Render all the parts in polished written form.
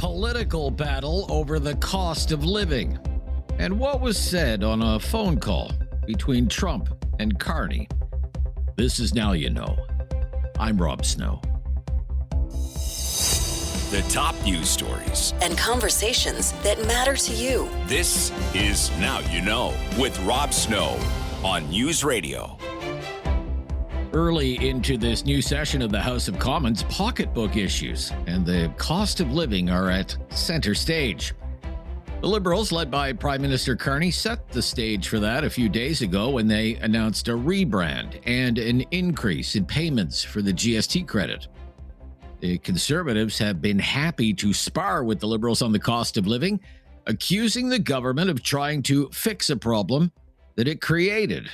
political battle over the cost of living, and what was said on a phone call between Trump and Carney. This is Now You Know. I'm Rob Snow. The top news stories and conversations that matter to you. This is Now You Know with Rob Snow on News Radio. Early into this new session of the House of Commons, pocketbook issues and the cost of living are at center stage. The Liberals, led by Prime Minister Carney, set the stage for that a few days ago when they announced a rebrand and an increase in payments for the GST credit. The Conservatives have been happy to spar with the Liberals on the cost of living, accusing the government of trying to fix a problem that it created.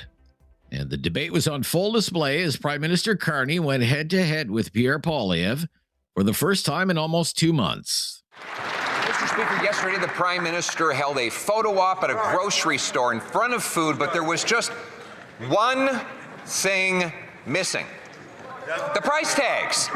And the debate was on full display as Prime Minister Carney went head-to-head with Pierre Poilievre for the first time in almost 2 months. Mr. Speaker, yesterday the Prime Minister held a photo op at a grocery store in front of food, but there was just one thing missing. The price tags.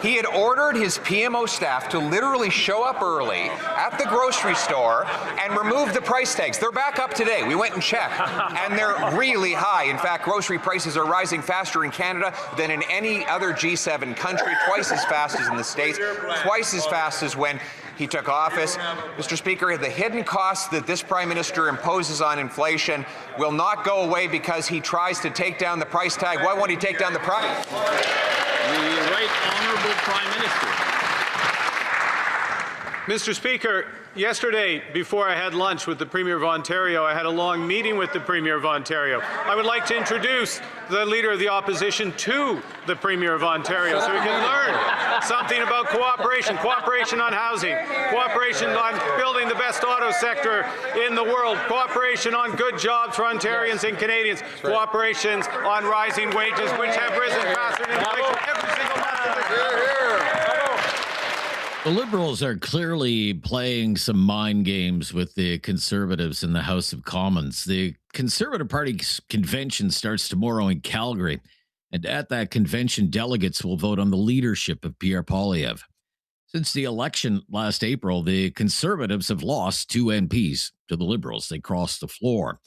He had ordered his PMO staff to literally show up early at the grocery store and remove the price tags. They're back up today. We went and checked, and they're really high. In fact, grocery prices are rising faster in Canada than in any other G7 country, twice as fast as in the States, twice as fast as when he took office. Mr. Speaker, the hidden costs that this Prime Minister imposes on inflation will not go away because he tries to take down the price tag. Why won't he take down the price? The Right Honourable Prime Minister. Mr. Speaker, yesterday, before I had lunch with the Premier of Ontario, I had a long meeting with the Premier of Ontario. I would like to introduce the Leader of the Opposition to the Premier of Ontario so we can learn something about cooperation on housing, cooperation on building the best auto sector in the world, cooperation on good jobs for Ontarians and Canadians, cooperation on rising wages, which have risen faster than inflation every single month. The Liberals are clearly playing some mind games with the Conservatives in the House of Commons. The Conservative Party's convention starts tomorrow in Calgary, and at that convention, delegates will vote on the leadership of Pierre Poilievre. Since the election last April, the Conservatives have lost 2 MPs to the Liberals. They crossed the floor.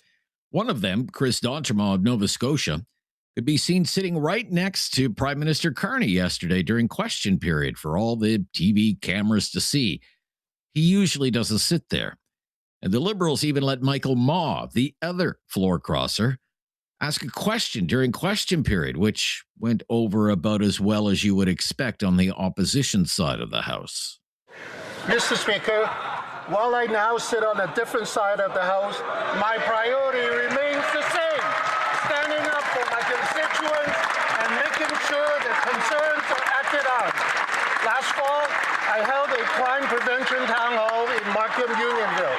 One of them, Chris D'Entremont of Nova Scotia, could be seen sitting right next to Prime Minister Carney yesterday during question period for all the TV cameras to see. He usually doesn't sit there. And the Liberals even let Michael Maw, the other floor crosser, ask a question during question period, which went over about as well as you would expect on the opposition side of the House. Mr. Speaker, while I now sit on a different side of the House, my priority remains the same, standing up for my constituents and making sure that concerns are acted on. Last fall, I held a crime prevention town hall in Markham, Unionville.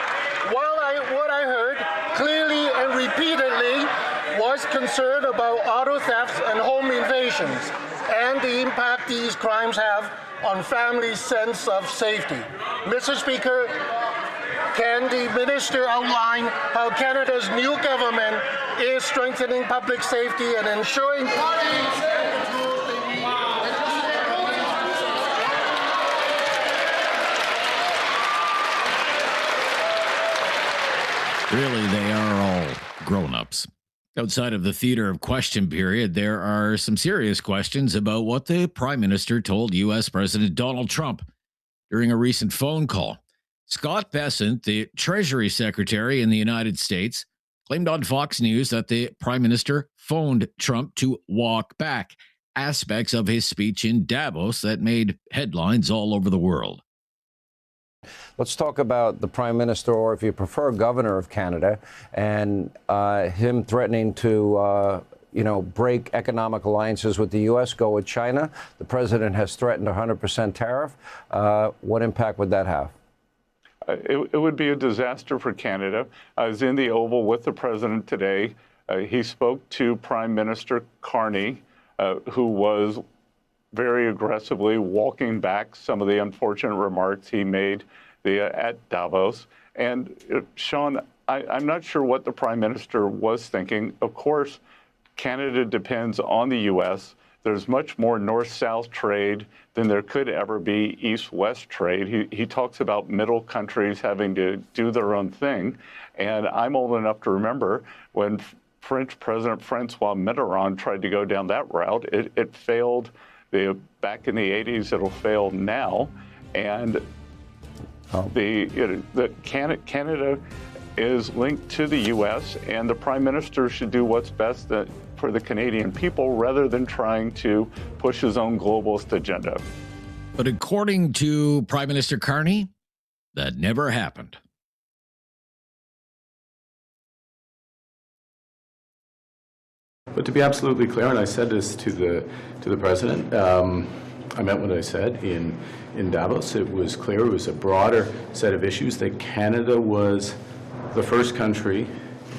What I heard clearly and repeatedly was concern about auto thefts and home invasions and the impact these crimes have on families' sense of safety. Mr. Speaker, can the minister outline how Canada's new government is strengthening public safety and ensuring Really, they are all grown-ups. Outside of the theater of question period, there are some serious questions about what the Prime Minister told U.S. President Donald Trump during a recent phone call. Scott Bessent, the Treasury Secretary in the United States, claimed on Fox News that the Prime Minister phoned Trump to walk back aspects of his speech in Davos that made headlines all over the world. Let's talk about the Prime Minister, or if you prefer, Governor of Canada, and him threatening to, break economic alliances with the U.S., go with China. The president has threatened a 100% tariff. What impact would that have? It would be a disaster for Canada. I was in the Oval with the president today. He spoke to Prime Minister Carney, who was very aggressively walking back some of the unfortunate remarks he made at Davos. And Sean, I'm not sure what the Prime Minister was thinking. Of course, Canada depends on the U.S. there's much more north-south trade than there could ever be east-west trade. He talks about middle countries having to do their own thing. And I'm old enough to remember when French President Francois Mitterrand tried to go down that route. It failed back in the 80s. It'll fail now. And Canada is linked to the U.S., and the Prime Minister should do what's best for the Canadian people rather than trying to push his own globalist agenda. But according to Prime Minister Carney, that never happened. But to be absolutely clear, and I said this to the president, I meant what I said in Davos. It was clear, it was a broader set of issues, that Canada was the first country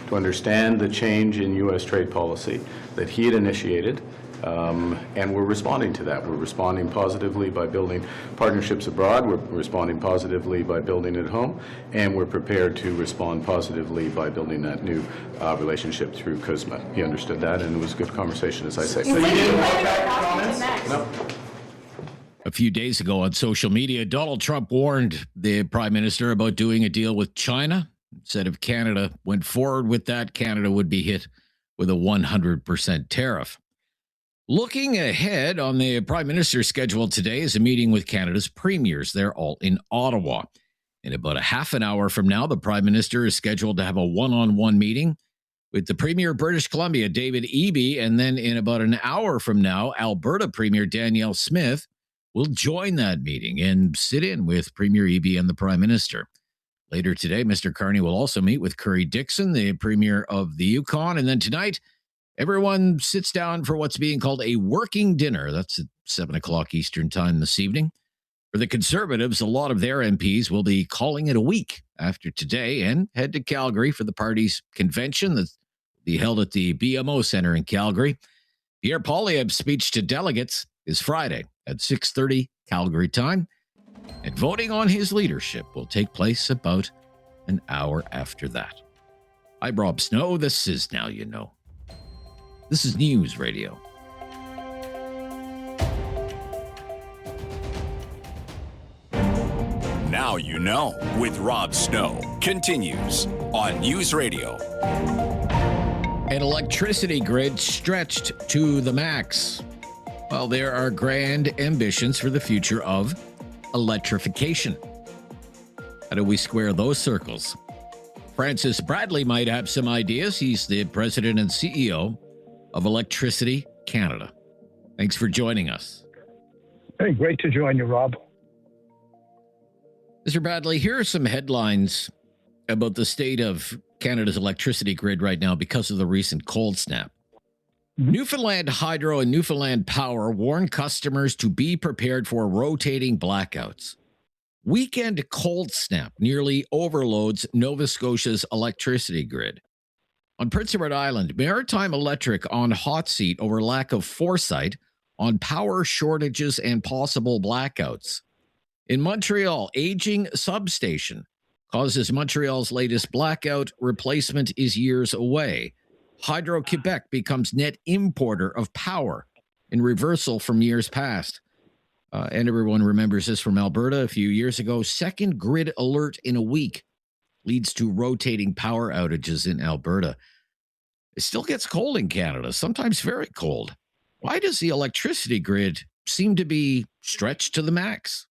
to understand the change in U.S. trade policy that he had initiated, and we're responding to that. We're responding positively by building partnerships abroad, we're responding positively by building at home, and we're prepared to respond positively by building that new relationship through CUSMA. He understood that, and it was a good conversation, as I say. So you didn't want back comments? No. A few days ago on social media, Donald Trump warned the Prime Minister about doing a deal with China. Said if Canada went forward with that, Canada would be hit with a 100% tariff. Looking ahead, on the Prime Minister's schedule today is a meeting with Canada's premiers. They're all in Ottawa. In about a half an hour from now, the Prime Minister is scheduled to have a one-on-one meeting with the Premier of British Columbia, David Eby. And then in about an hour from now, Alberta Premier Danielle Smith will join that meeting and sit in with Premier Eby and the Prime Minister. Later today, Mr. Carney will also meet with Curry Dixon, the Premier of the Yukon. And then tonight, everyone sits down for what's being called a working dinner. That's at 7 o'clock Eastern time this evening. For the Conservatives, a lot of their MPs will be calling it a week after today and head to Calgary for the party's convention that will be held at the BMO Centre in Calgary. Pierre Poilievre's speech to delegates is Friday at 6:30 Calgary time. And voting on his leadership will take place about an hour after that. I'm Rob Snow. This is Now You Know. This is News Radio. Now You Know with Rob Snow continues on News Radio. An electricity grid stretched to the max. Well, there are grand ambitions for the future of electrification. How do we square those circles? Francis Bradley might have some ideas. He's the president and CEO of Electricity Canada. Thanks for joining us. Hey, great to join you, Rob. Mr. Bradley, here are some headlines about the state of Canada's electricity grid right now because of the recent cold snap. Newfoundland Hydro and Newfoundland Power warn customers to be prepared for rotating blackouts. Weekend cold snap nearly overloads Nova Scotia's electricity grid. On Prince Edward Island, Maritime Electric on hot seat over lack of foresight on power shortages and possible blackouts. In Montreal, aging substation causes Montreal's latest blackout. Replacement is years away. Hydro-Quebec becomes net importer of power in reversal from years past. And everyone remembers this from Alberta a few years ago. Second grid alert in a week leads to rotating power outages in Alberta. It still gets cold in Canada, sometimes very cold. Why does the electricity grid seem to be stretched to the max?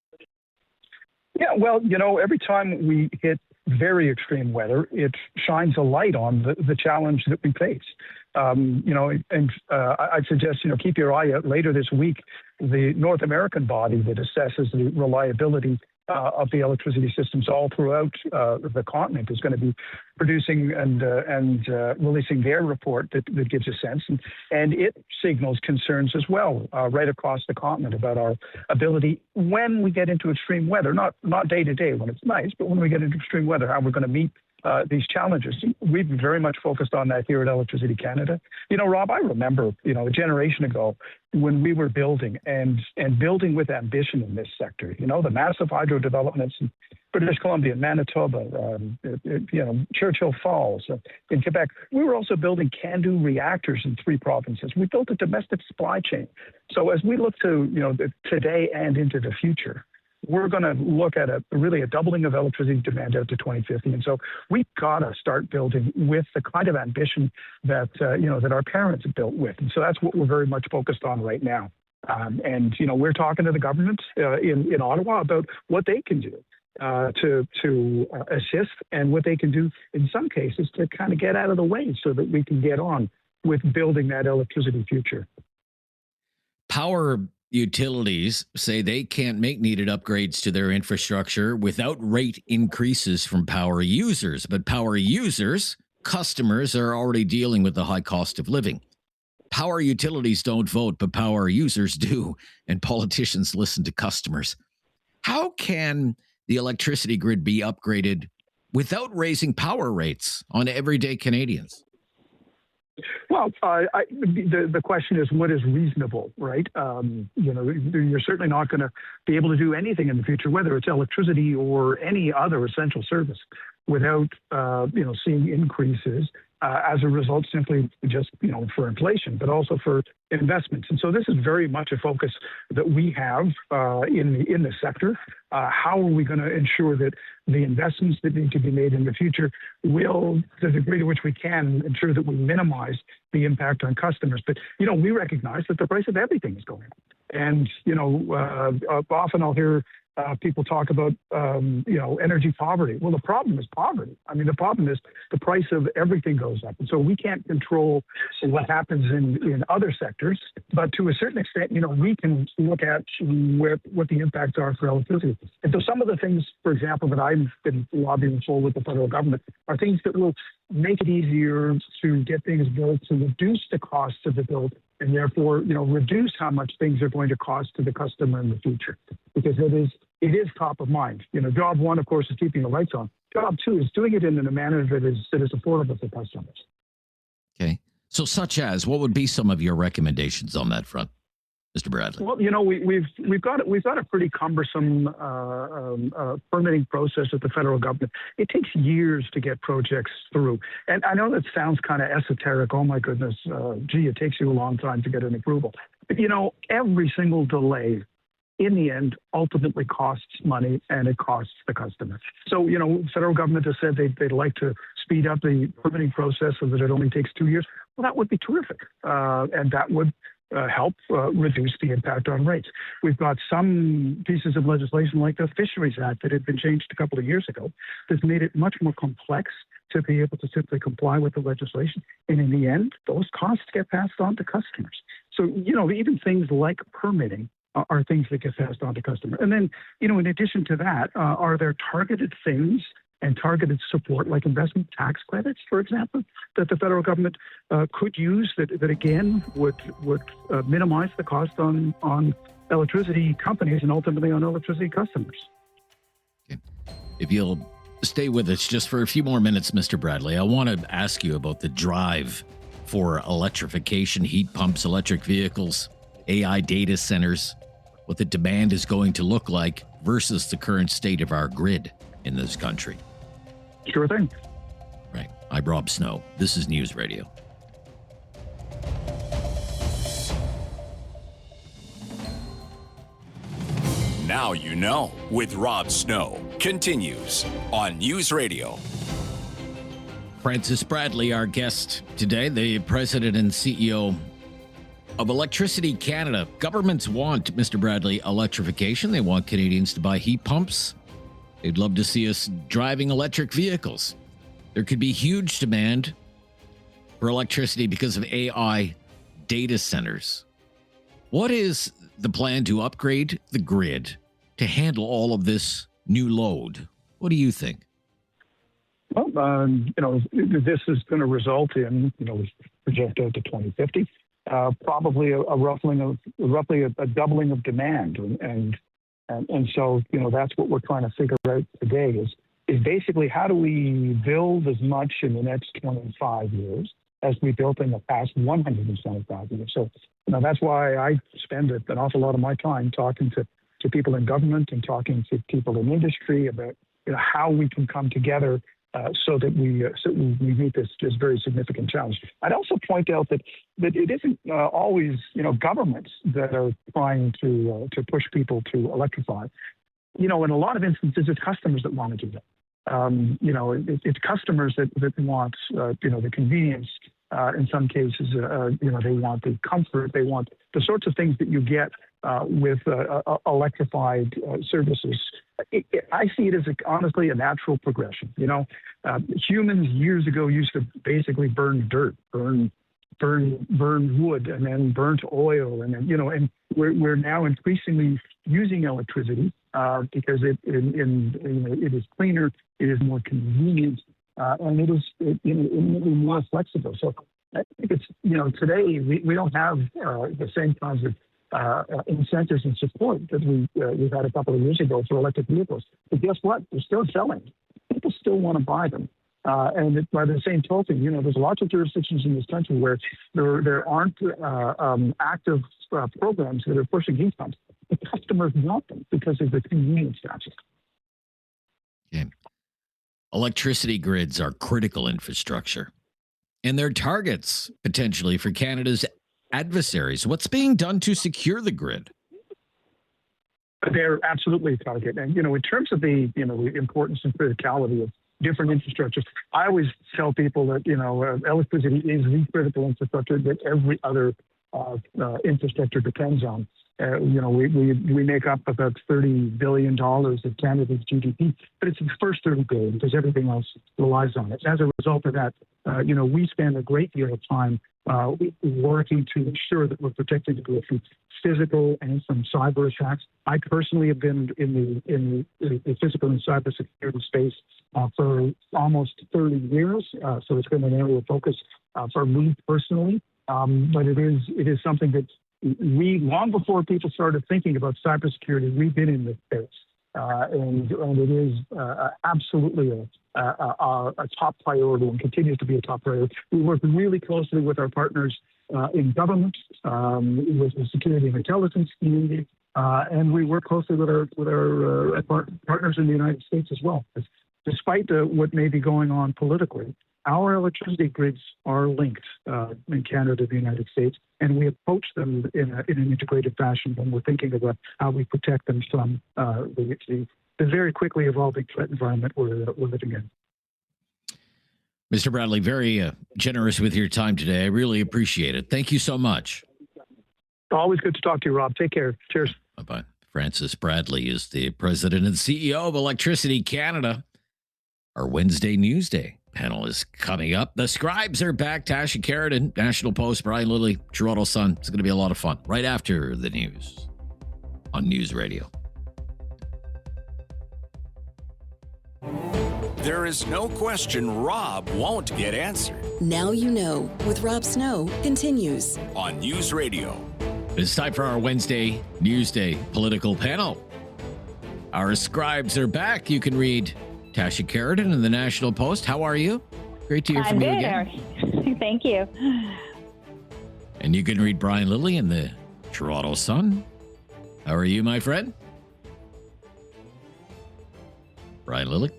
Yeah, well, every time we hit very extreme weather, it shines a light on the challenge that we face. I'd suggest, keep your eye out later this week. The North American body that assesses the reliability of the electricity systems all throughout the continent is going to be producing and releasing their report that gives a sense. And it signals concerns as well right across the continent about our ability when we get into extreme weather, not day to day when it's nice, but when we get into extreme weather, how we're going to meet these challenges. We've been very much focused on that here at Electricity Canada. You know, Rob, I remember, a generation ago when we were building and building with ambition in this sector. You know, the massive hydro developments in British Columbia, Manitoba, Churchill Falls, in Quebec. We were also building CANDU reactors in 3 provinces. We built a domestic supply chain. So as we look to, today and into the future, we're going to look at a doubling of electricity demand out to 2050. And so we've got to start building with the kind of ambition that, that our parents built with. And so that's what we're very much focused on right now. We're talking to the government in Ottawa about what they can do to assist, and what they can do in some cases to kind of get out of the way so that we can get on with building that electricity future. Power utilities say they can't make needed upgrades to their infrastructure without rate increases from power users. But power users, customers, are already dealing with the high cost of living. Power utilities don't vote, but power users do, and politicians listen to customers. How can the electricity grid be upgraded without raising power rates on everyday Canadians? Well, the question is, what is reasonable, right? You're certainly not going to be able to do anything in the future, whether it's electricity or any other essential service, without, seeing increases as a result simply just, for inflation, but also for investments. And so this is very much a focus that we have in the sector. How are we going to ensure that the investments that need to be made in the future will, to the degree to which we can, ensure that we minimize the impact on customers? But, we recognize that the price of everything is going up. And, often I'll hear people talk about, energy poverty. Well, the problem is poverty. I mean, the problem is the price of everything goes up. And so we can't control what happens in other sectors, but to a certain extent, we can look at what the impacts are for electricity. And so some of the things, for example, that I've been lobbying for with the federal government are things that will make it easier to get things built, to reduce the cost of the build, and therefore, reduce how much things are going to cost to the customer in the future. Because it is top of mind. Job one, of course, is keeping the lights on. Job two is doing it in a manner that is affordable for customers. Okay. So such as, what would be some of your recommendations on that front, Mr. Bradley? Well, we've got a pretty cumbersome permitting process at the federal government. It takes years to get projects through. And I know that sounds kind of esoteric. Oh my goodness, it takes you a long time to get an approval. But every single delay in the end ultimately costs money, and it costs the customer. So, federal government has said they'd like to speed up the permitting process so that it only takes 2 years. Well, that would be terrific. And that would help reduce the impact on rates. We've got some pieces of legislation like the Fisheries Act that had been changed a couple of years ago that's made it much more complex to be able to simply comply with the legislation. And in the end, those costs get passed on to customers. So, even things like permitting are things that get passed on to customers. And then, in addition to that, are there targeted things and targeted support like investment tax credits, for example, that the federal government could use that again would minimize the cost on electricity companies and ultimately on electricity customers? Okay. If you'll stay with us just for a few more minutes, Mr. Bradley, I want to ask you about the drive for electrification, heat pumps, electric vehicles, AI data centers, what the demand is going to look like versus the current state of our grid in this country. Sure thing. Right. I'm Rob Snow. This is News Radio. Now you know with Rob Snow continues on News Radio. Francis Bradley, our guest today, the president and CEO of Electricity Canada. Governments want, Mr. Bradley, electrification. They want Canadians to buy heat pumps. They'd love to see us driving electric vehicles. There could be huge demand for electricity because of AI data centers. What is the plan to upgrade the grid to handle all of this new load? What do you think? Well, this is going to result in, project out to 2050, probably roughly a doubling of demand. And so, that's what we're trying to figure out today is, is basically how do we build as much in the next 25 years as we built in the past 125 years. So, that's why I spend an awful lot of my time talking to people in government and talking to people in industry about how we can come together so that we meet this very significant challenge. I'd also point out that it isn't always governments that are trying to push people to electrify. In a lot of instances, it's customers that want to do that. It's customers that want the convenience. In some cases, they want the comfort. They want the sorts of things that you get with electrified services. I see it as honestly a natural progression. Humans years ago used to basically burn dirt, burn wood, and then burnt oil, and then and we're now increasingly using electricity because it is cleaner, it is more convenient, and it is infinitely more flexible. So I think it's today we don't have the same kinds of incentives and support that we've had a couple of years ago for electric vehicles. But guess what? They're still selling. People still want to buy them. And by the same token, there's lots of jurisdictions in this country where there aren't active programs that are pushing heat pumps. The customers want them because of the convenience factor. Okay. Electricity grids are critical infrastructure, and they're targets potentially for Canada's adversaries. What's being done to secure the grid? They're absolutely a target. And, in terms of the importance and criticality of different infrastructures, I always tell people that, electricity is the critical infrastructure that every other infrastructure depends on. We make up about $30 billion of Canada's GDP, but it's the first $30 billion because everything else relies on it. As a result of that, we spend a great deal of time working to ensure that we're protecting the grid from physical and from cyber attacks. I personally have been in the physical and cyber security space for almost 30 years, so it's been an area of focus for me personally. But it is something that we, long before people started thinking about cybersecurity, we've been in this space, and it is absolutely a top priority and continues to be a top priority. We work really closely with our partners in government, with the security and intelligence community, and we work closely with our partners in the United States as well. Despite what may be going on politically, our electricity grids are linked in Canada to the United States, and we approach them in an integrated fashion when we're thinking about how we protect them from the very quickly evolving threat environment we're living in. Mr. Bradley, very generous with your time today. I really appreciate it. Thank you so much. Always good to talk to you, Rob. Take care. Cheers. Bye-bye. Francis Bradley is the president and CEO of Electricity Canada. Our Wednesday Newsday panel is coming up. The Scribes are back. Tasha Kheiriddin, National Post, Brian Lilley, Toronto Sun. It's going to be a lot of fun right after the news on News Radio. There is no question Rob won't get answered. Now You Know with Rob Snow continues on News Radio. It's time for our Wednesday Newsday political panel. Our Scribes are back. You can read Tasha Kheiriddin in the National Post. How are you? Great to hear from you again. Thank you. And you can read Brian Lilley in the Toronto Sun. How are you, my friend? Brian Lilley?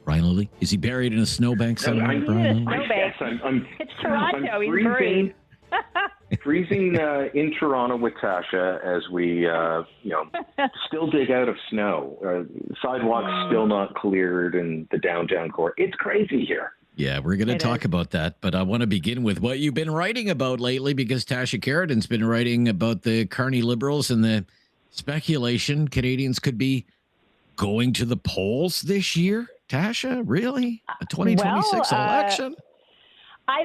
Brian Lilley? Is he buried in a snowbank somewhere? It's Toronto. He's buried. Freezing in Toronto with Tasha as we, still dig out of snow. Sidewalks still not cleared in the downtown core. It's crazy here. Yeah, we're going to talk about that, but I want to begin with what you've been writing about lately, because Tasha Kheiriddin's been writing about the Carney Liberals and the speculation Canadians could be going to the polls this year. Tasha, really? A 2026 election? I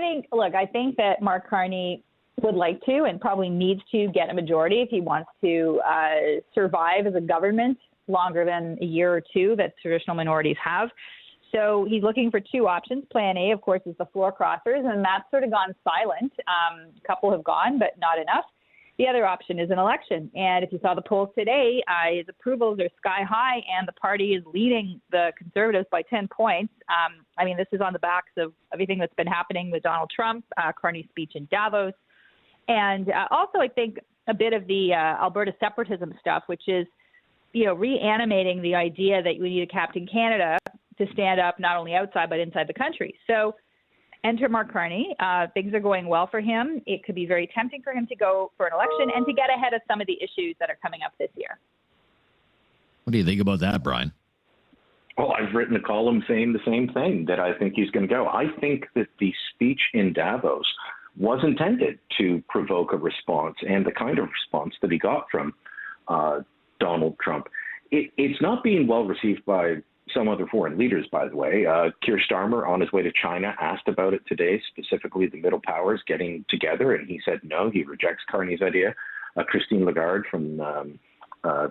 think that Mark Carney would like to and probably needs to get a majority if he wants to survive as a government longer than a year or two that traditional minorities have. So he's looking for two options. Plan A, of course, is the floor crossers, and that's sort of gone silent. A couple have gone, but not enough. the other option is an election. And if you saw the polls today, his approvals are sky high, and the party is leading the Conservatives by 10 points. I mean, this is on the backs of everything that's been happening with Donald Trump, Carney's speech in Davos, and also I think a bit of the Alberta separatism stuff, which is, reanimating the idea that we need a Captain Canada to stand up not only outside but inside the country. So enter Mark Carney. Things are going well for him. It could be very tempting for him to go for an election and to get ahead of some of the issues that are coming up this year. What do you think about that, Brian? Well, I've written a column saying the same thing, that I think he's going to go. I think that the speech in Davos was intended to provoke a response, and the kind of response that he got from Donald Trump. It's not being well received by some other foreign leaders, by the way. Keir Starmer, on his way to China, asked about it today, specifically the Middle Powers getting together, and he said no, he rejects Carney's idea. Christine Lagarde from,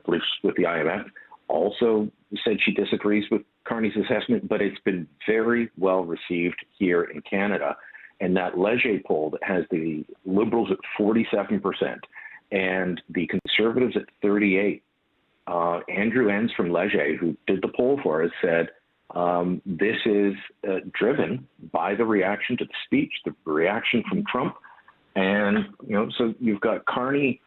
believes with the IMF, also said she disagrees with Carney's assessment, but it's been very well received here in Canada. And that Leger poll that has the Liberals at 47% and the Conservatives at 38%. Andrew Enns from Leger, who did the poll for us, said this is driven by the reaction to the speech, the reaction from Trump. And, so you've got Carney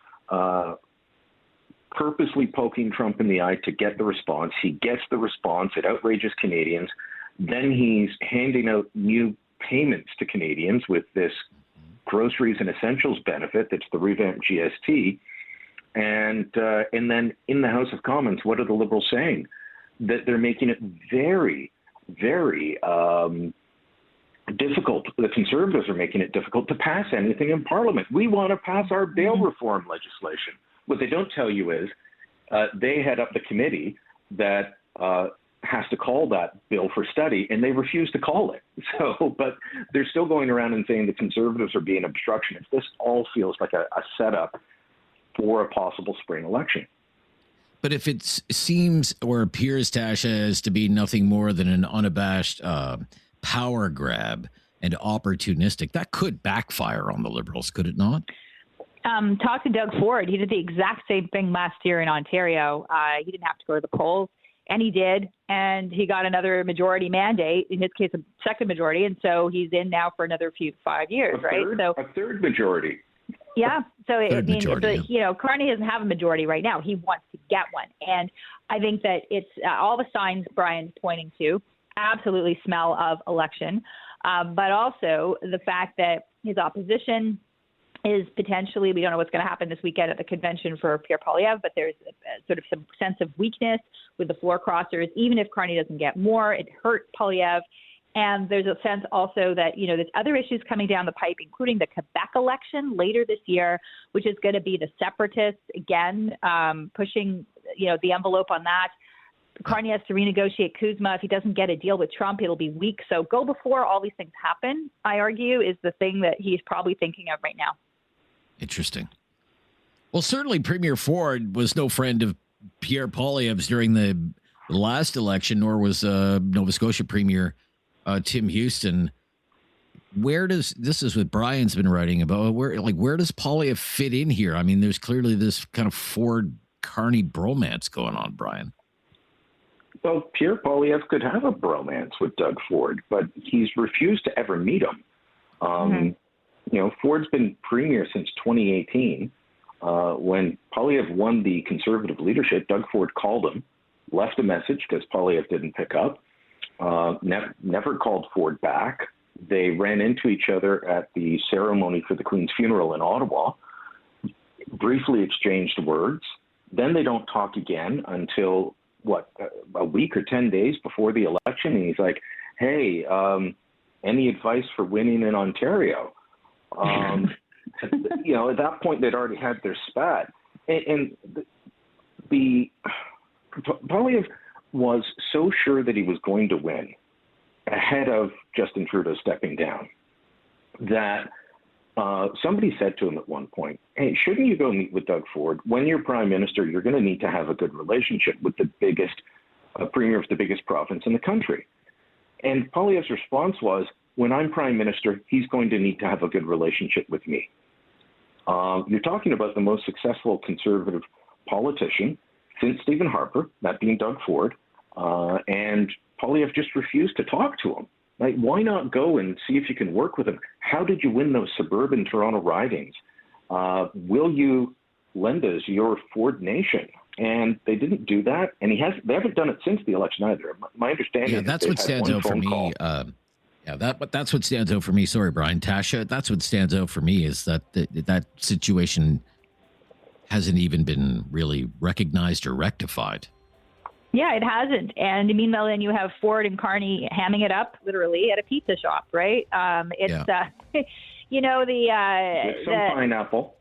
purposely poking Trump in the eye to get the response. He gets the response. It outrages Canadians. Then he's handing out new payments to Canadians with this groceries and essentials benefit that's the revamped GST. And then in the House of Commons, what are the Liberals saying? That they're making it very, very difficult. The Conservatives are making it difficult to pass anything in Parliament. We want to pass our bail reform legislation. What they don't tell you is they head up the committee that has to call that bill for study, and they refuse to call it. So, but they're still going around and saying the Conservatives are being obstructionist. This all feels like a setup for a possible spring election. But if it seems or appears, Tasha, as to be nothing more than an unabashed power grab and opportunistic, that could backfire on the Liberals, could it not? Talk to Doug Ford. He did the exact same thing last year in Ontario. He didn't have to go to the polls, and he did, and he got another majority mandate, in his case, a second majority, and so he's in now for another 5 years, right? So a third majority. Yeah. So it means, majority, Carney doesn't have a majority right now. He wants to get one. And I think that it's all the signs Brian's pointing to absolutely smell of election, but also the fact that his opposition is potentially, we don't know what's going to happen this weekend at the convention for Pierre Poilievre, but there's sort of some sense of weakness with the floor crossers. Even if Carney doesn't get more, it hurt Poilievre. And there's a sense also that, there's other issues coming down the pipe, including the Quebec election later this year, which is going to be the separatists, again, pushing, the envelope on that. Carney has to renegotiate Kuzma. If he doesn't get a deal with Trump, it'll be weak. So go before all these things happen, I argue, is the thing that he's probably thinking of right now. Interesting. Well, certainly Premier Ford was no friend of Pierre Poilievre's during the last election, nor was Nova Scotia Premier Tim Houston. This is what Brian's been writing about, where does Poilievre fit in here? I mean, there's clearly this kind of Ford Carney bromance going on, Brian. Well, Pierre Poilievre could have a bromance with Doug Ford, but he's refused to ever meet him. Ford's been premier since 2018. When Poilievre won the Conservative leadership, Doug Ford called him, left a message because Poilievre didn't pick up. Never called Ford back. They ran into each other at the ceremony for the Queen's funeral in Ottawa, briefly exchanged words. Then they don't talk again until, a week or 10 days before the election. And he's like, hey, any advice for winning in Ontario? At that point, they'd already had their spat. And the Poilievre was so sure that he was going to win ahead of Justin Trudeau stepping down that somebody said to him at one point, hey, shouldn't you go meet with Doug Ford? When you're prime minister, you're going to need to have a good relationship with the biggest premier of the biggest province in the country. And Poilievre's response was, when I'm prime minister, he's going to need to have a good relationship with me. You're talking about the most successful conservative politician since Stephen Harper, that being Doug Ford, and Poilievre just refused to talk to him. Like, why not go and see if you can work with him? How did you win those suburban Toronto ridings? Will you lend us your Ford Nation? And they didn't do that, and they haven't done it since the election either. My understanding is that's what stands out for me. That's what stands out for me. Sorry, Brian. Tasha, that's what stands out for me is that that situation hasn't even been really recognized or rectified. Yeah, it hasn't. And meanwhile, then you have Ford and Carney hamming it up literally at a pizza shop, right? You know, some pineapple.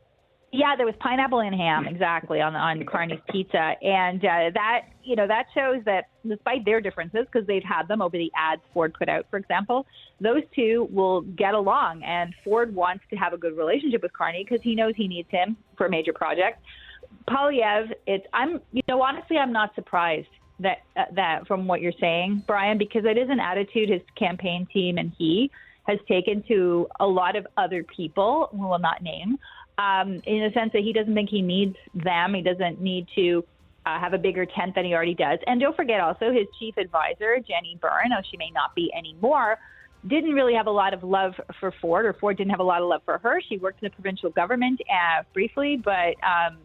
Yeah, there was pineapple and ham, exactly, on Carney's pizza. And that shows that despite their differences, because they've had them over the ads Ford put out, for example, those two will get along. And Ford wants to have a good relationship with Carney because he knows he needs him for a major project. Poilievre, honestly, I'm not surprised that from what you're saying, Brian, because it is an attitude his campaign team and he has taken to a lot of other people, who will not name, in the sense that he doesn't think he needs them. He doesn't need to have a bigger tent than he already does. And don't forget also his chief advisor, Jenny Byrne, though she may not be anymore, didn't really have a lot of love for Ford, or Ford didn't have a lot of love for her. She worked in the provincial government briefly, but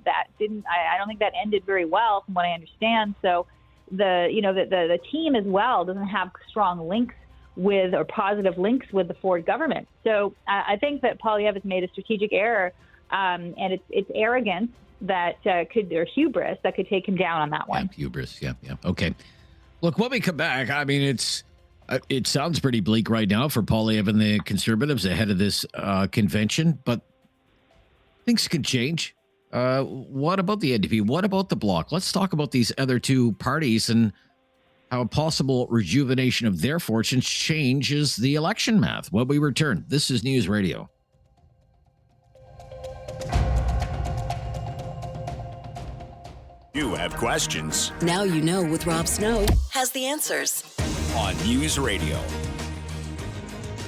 that didn't. I don't think that ended very well, from what I understand. So the team as well doesn't have strong links with, or positive links with, the Ford government. So I think that Poilievre has made a strategic error, and it's arrogance that or hubris that could take him down on that one. Yeah, hubris. Yeah. Okay. Look, when we come back, I mean, it sounds pretty bleak right now for Poilievre and the Conservatives ahead of this convention, but things can change. What about the NDP? What about the Bloc? Let's talk about these other two parties and how a possible rejuvenation of their fortunes changes the election math. When we return, this is News Radio. You have questions. Now you know with Rob Snow has the answers. On News Radio.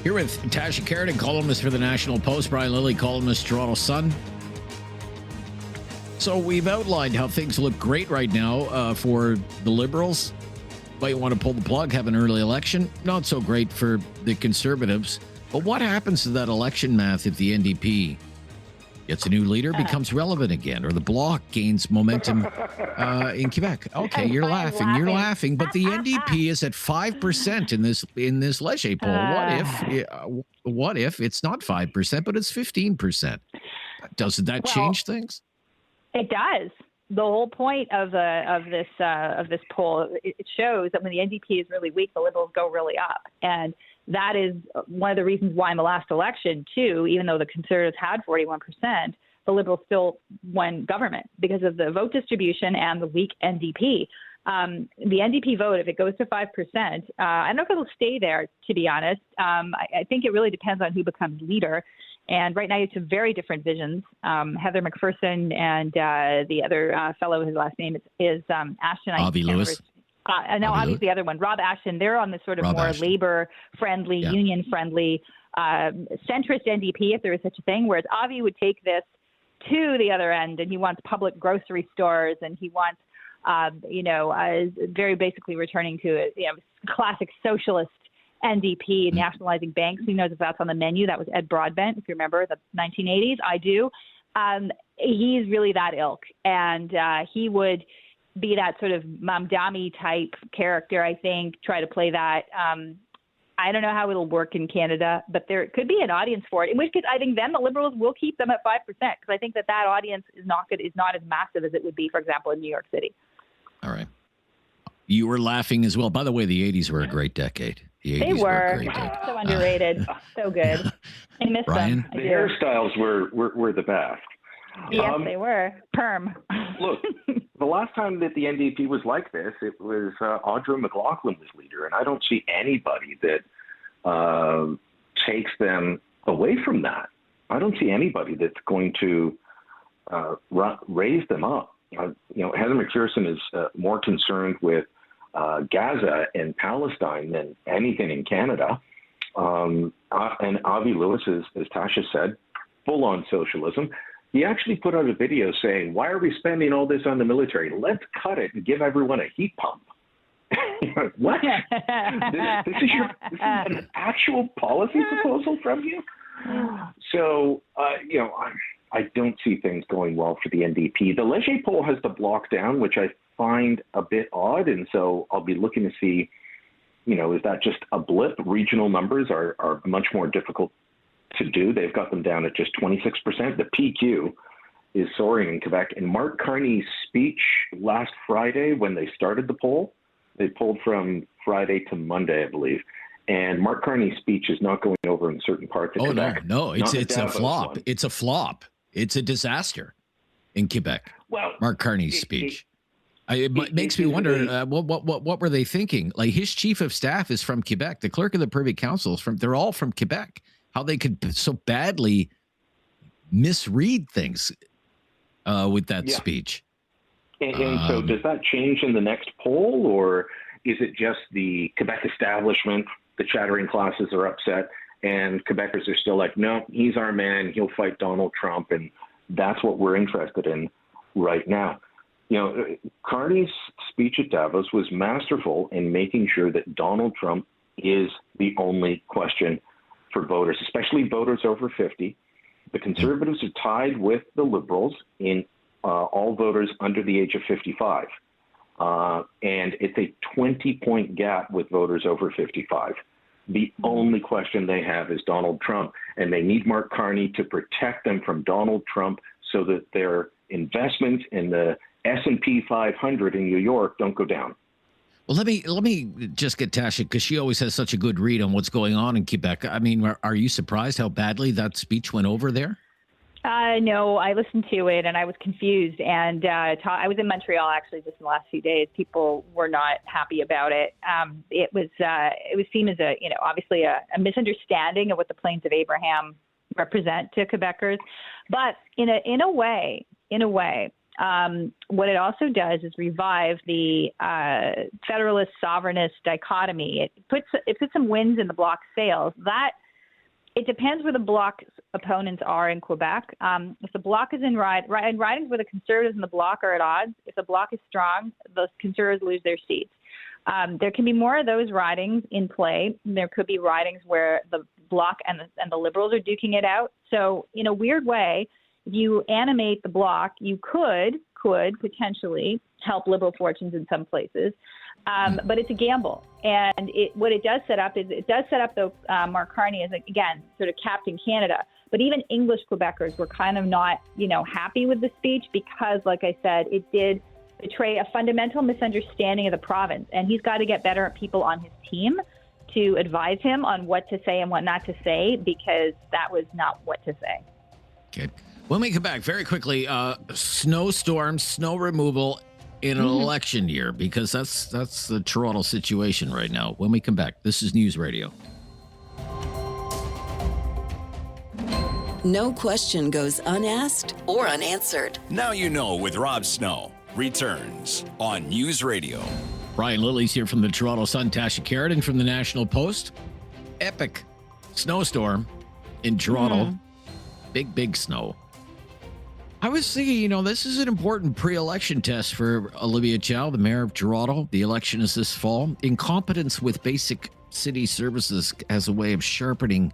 Here with Tasha Kheiriddin, columnist for the National Post, Brian Lilley, columnist, Toronto Sun. So we've outlined how things look great right now for the Liberals. Might want to pull the plug, have an early election. Not so great for the Conservatives. But what happens to that election math if the NDP gets a new leader, becomes relevant again, or the Bloc gains momentum in Quebec? Okay, you're laughing, but the NDP is at 5% in this Leger poll. What if it's not 5%, but it's 15%? Doesn't that change things? It does. The whole point of this poll, it shows that when the NDP is really weak, the Liberals go really up, and that is one of the reasons why in the last election, too, even though the Conservatives had 41%, the Liberals still won government because of the vote distribution and the weak NDP. The NDP vote, if it goes to 5%, I don't know if it'll stay there, to be honest. I think it really depends on who becomes leader. And right now, you have some very different visions. Heather McPherson and the other fellow, his last name is Ashton. Avi Lewis. No, Avi's the other one. Rob Ashton. They're on the sort of more labor-friendly, union-friendly, centrist NDP, if there is such a thing, whereas Avi would take this to the other end, and he wants public grocery stores, and he wants, very basically returning to a classic socialist NDP, nationalizing banks. Who knows if that's on the menu? That was Ed Broadbent, if you remember, the 1980s. I do. He's really that ilk, and he would be that sort of Mamdani type character, I think, try to play that. I don't know how it'll work in Canada, but there could be an audience for it, in which case I think then the Liberals will keep them at 5%, because I think that audience is not as massive as it would be, for example, in New York City. All right. You were laughing as well. By the way, the 80s were a great decade. They were so underrated. So good. I miss them. The hairstyles were the best. Yes, they were. Perm. Look, the last time that the NDP was like this, it was Audra McLaughlin was leader, and I don't see anybody that takes them away from that. I don't see anybody that's going to raise them up. Heather McPherson is more concerned with Gaza and Palestine than anything in Canada. And Avi Lewis, as Tasha said, full-on socialism. He actually put out a video saying, why are we spending all this on the military? Let's cut it and give everyone a heat pump. What? this is an actual policy proposal from you? So, I don't see things going well for the NDP. The Leger poll has the block down, which I find a bit odd. And so I'll be looking to see, is that just a blip? Regional numbers are much more difficult to do. They've got them down at just 26%. The PQ is soaring in Quebec. And Mark Carney's speech last Friday, when they started the poll, they polled from Friday to Monday, I believe. And Mark Carney's speech is not going over in certain parts of Quebec. No, it's a flop. It's a flop. It's a disaster in Quebec. Well, Mark Carney's speech. It makes me wonder what were they thinking? Like, his chief of staff is from Quebec. The clerk of the Privy Council is they're all from Quebec. How they could so badly misread things with that speech. And so does that change in the next poll, or is it just the Quebec establishment, the chattering classes are upset, and Quebecers are still like, no, he's our man, he'll fight Donald Trump, and that's what we're interested in right now. Carney's speech at Davos was masterful in making sure that Donald Trump is the only question for voters, especially voters over 50. The Conservatives are tied with the Liberals in all voters under the age of 55. And it's a 20-point gap with voters over 55. The only question they have is Donald Trump, and they need Mark Carney to protect them from Donald Trump so that their investments in the S&P 500 in New York don't go down. Well, let me just get Tasha, because she always has such a good read on what's going on in Quebec. I mean, are you surprised how badly that speech went over there? No, I listened to it and I was confused. And I was in Montreal actually just in the last few days. People were not happy about it. It was seen as obviously a misunderstanding of what the Plains of Abraham represent to Quebecers. But in a way, what it also does is revive the federalist sovereignist dichotomy. It puts some winds in the Bloc's sails. That it depends where the Bloc's opponents are in Quebec. If the Bloc is in ridings where the Conservatives and the Bloc are at odds, if the Bloc is strong, the Conservatives lose their seats. There can be more of those ridings in play. There could be ridings where the Bloc and the Liberals are duking it out. So in a weird way, if you animate the Bloc, you could potentially help Liberal fortunes in some places. But it's a gamble. And what it does set up is though, Mark Carney as, again, sort of Captain Canada. But even English Quebecers were kind of not, happy with the speech because, like I said, it did betray a fundamental misunderstanding of the province. And he's got to get better at people on his team to advise him on what to say and what not to say, because that was not what to say. Okay. When we come back, very quickly, snowstorms, snow removal in an election year, because that's the Toronto situation right now. When we come back, this is News Radio. No question goes unasked or unanswered. Now You Know with Rob Snow returns on News Radio. Brian Lilley's here from the Toronto Sun. Tasha Kheiriddin from the National Post. Epic snowstorm in Toronto. Big snow. I was thinking, this is an important pre-election test for Olivia Chow, the mayor of Toronto. The election is this fall. Incompetence with basic city services as a way of sharpening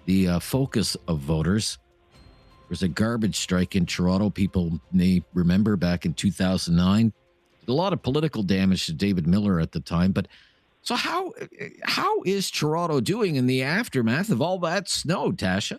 the focus of voters. There was a garbage strike in Toronto. People may remember back in 2009. A lot of political damage to David Miller at the time. But so how is Toronto doing in the aftermath of all that snow, Tasha?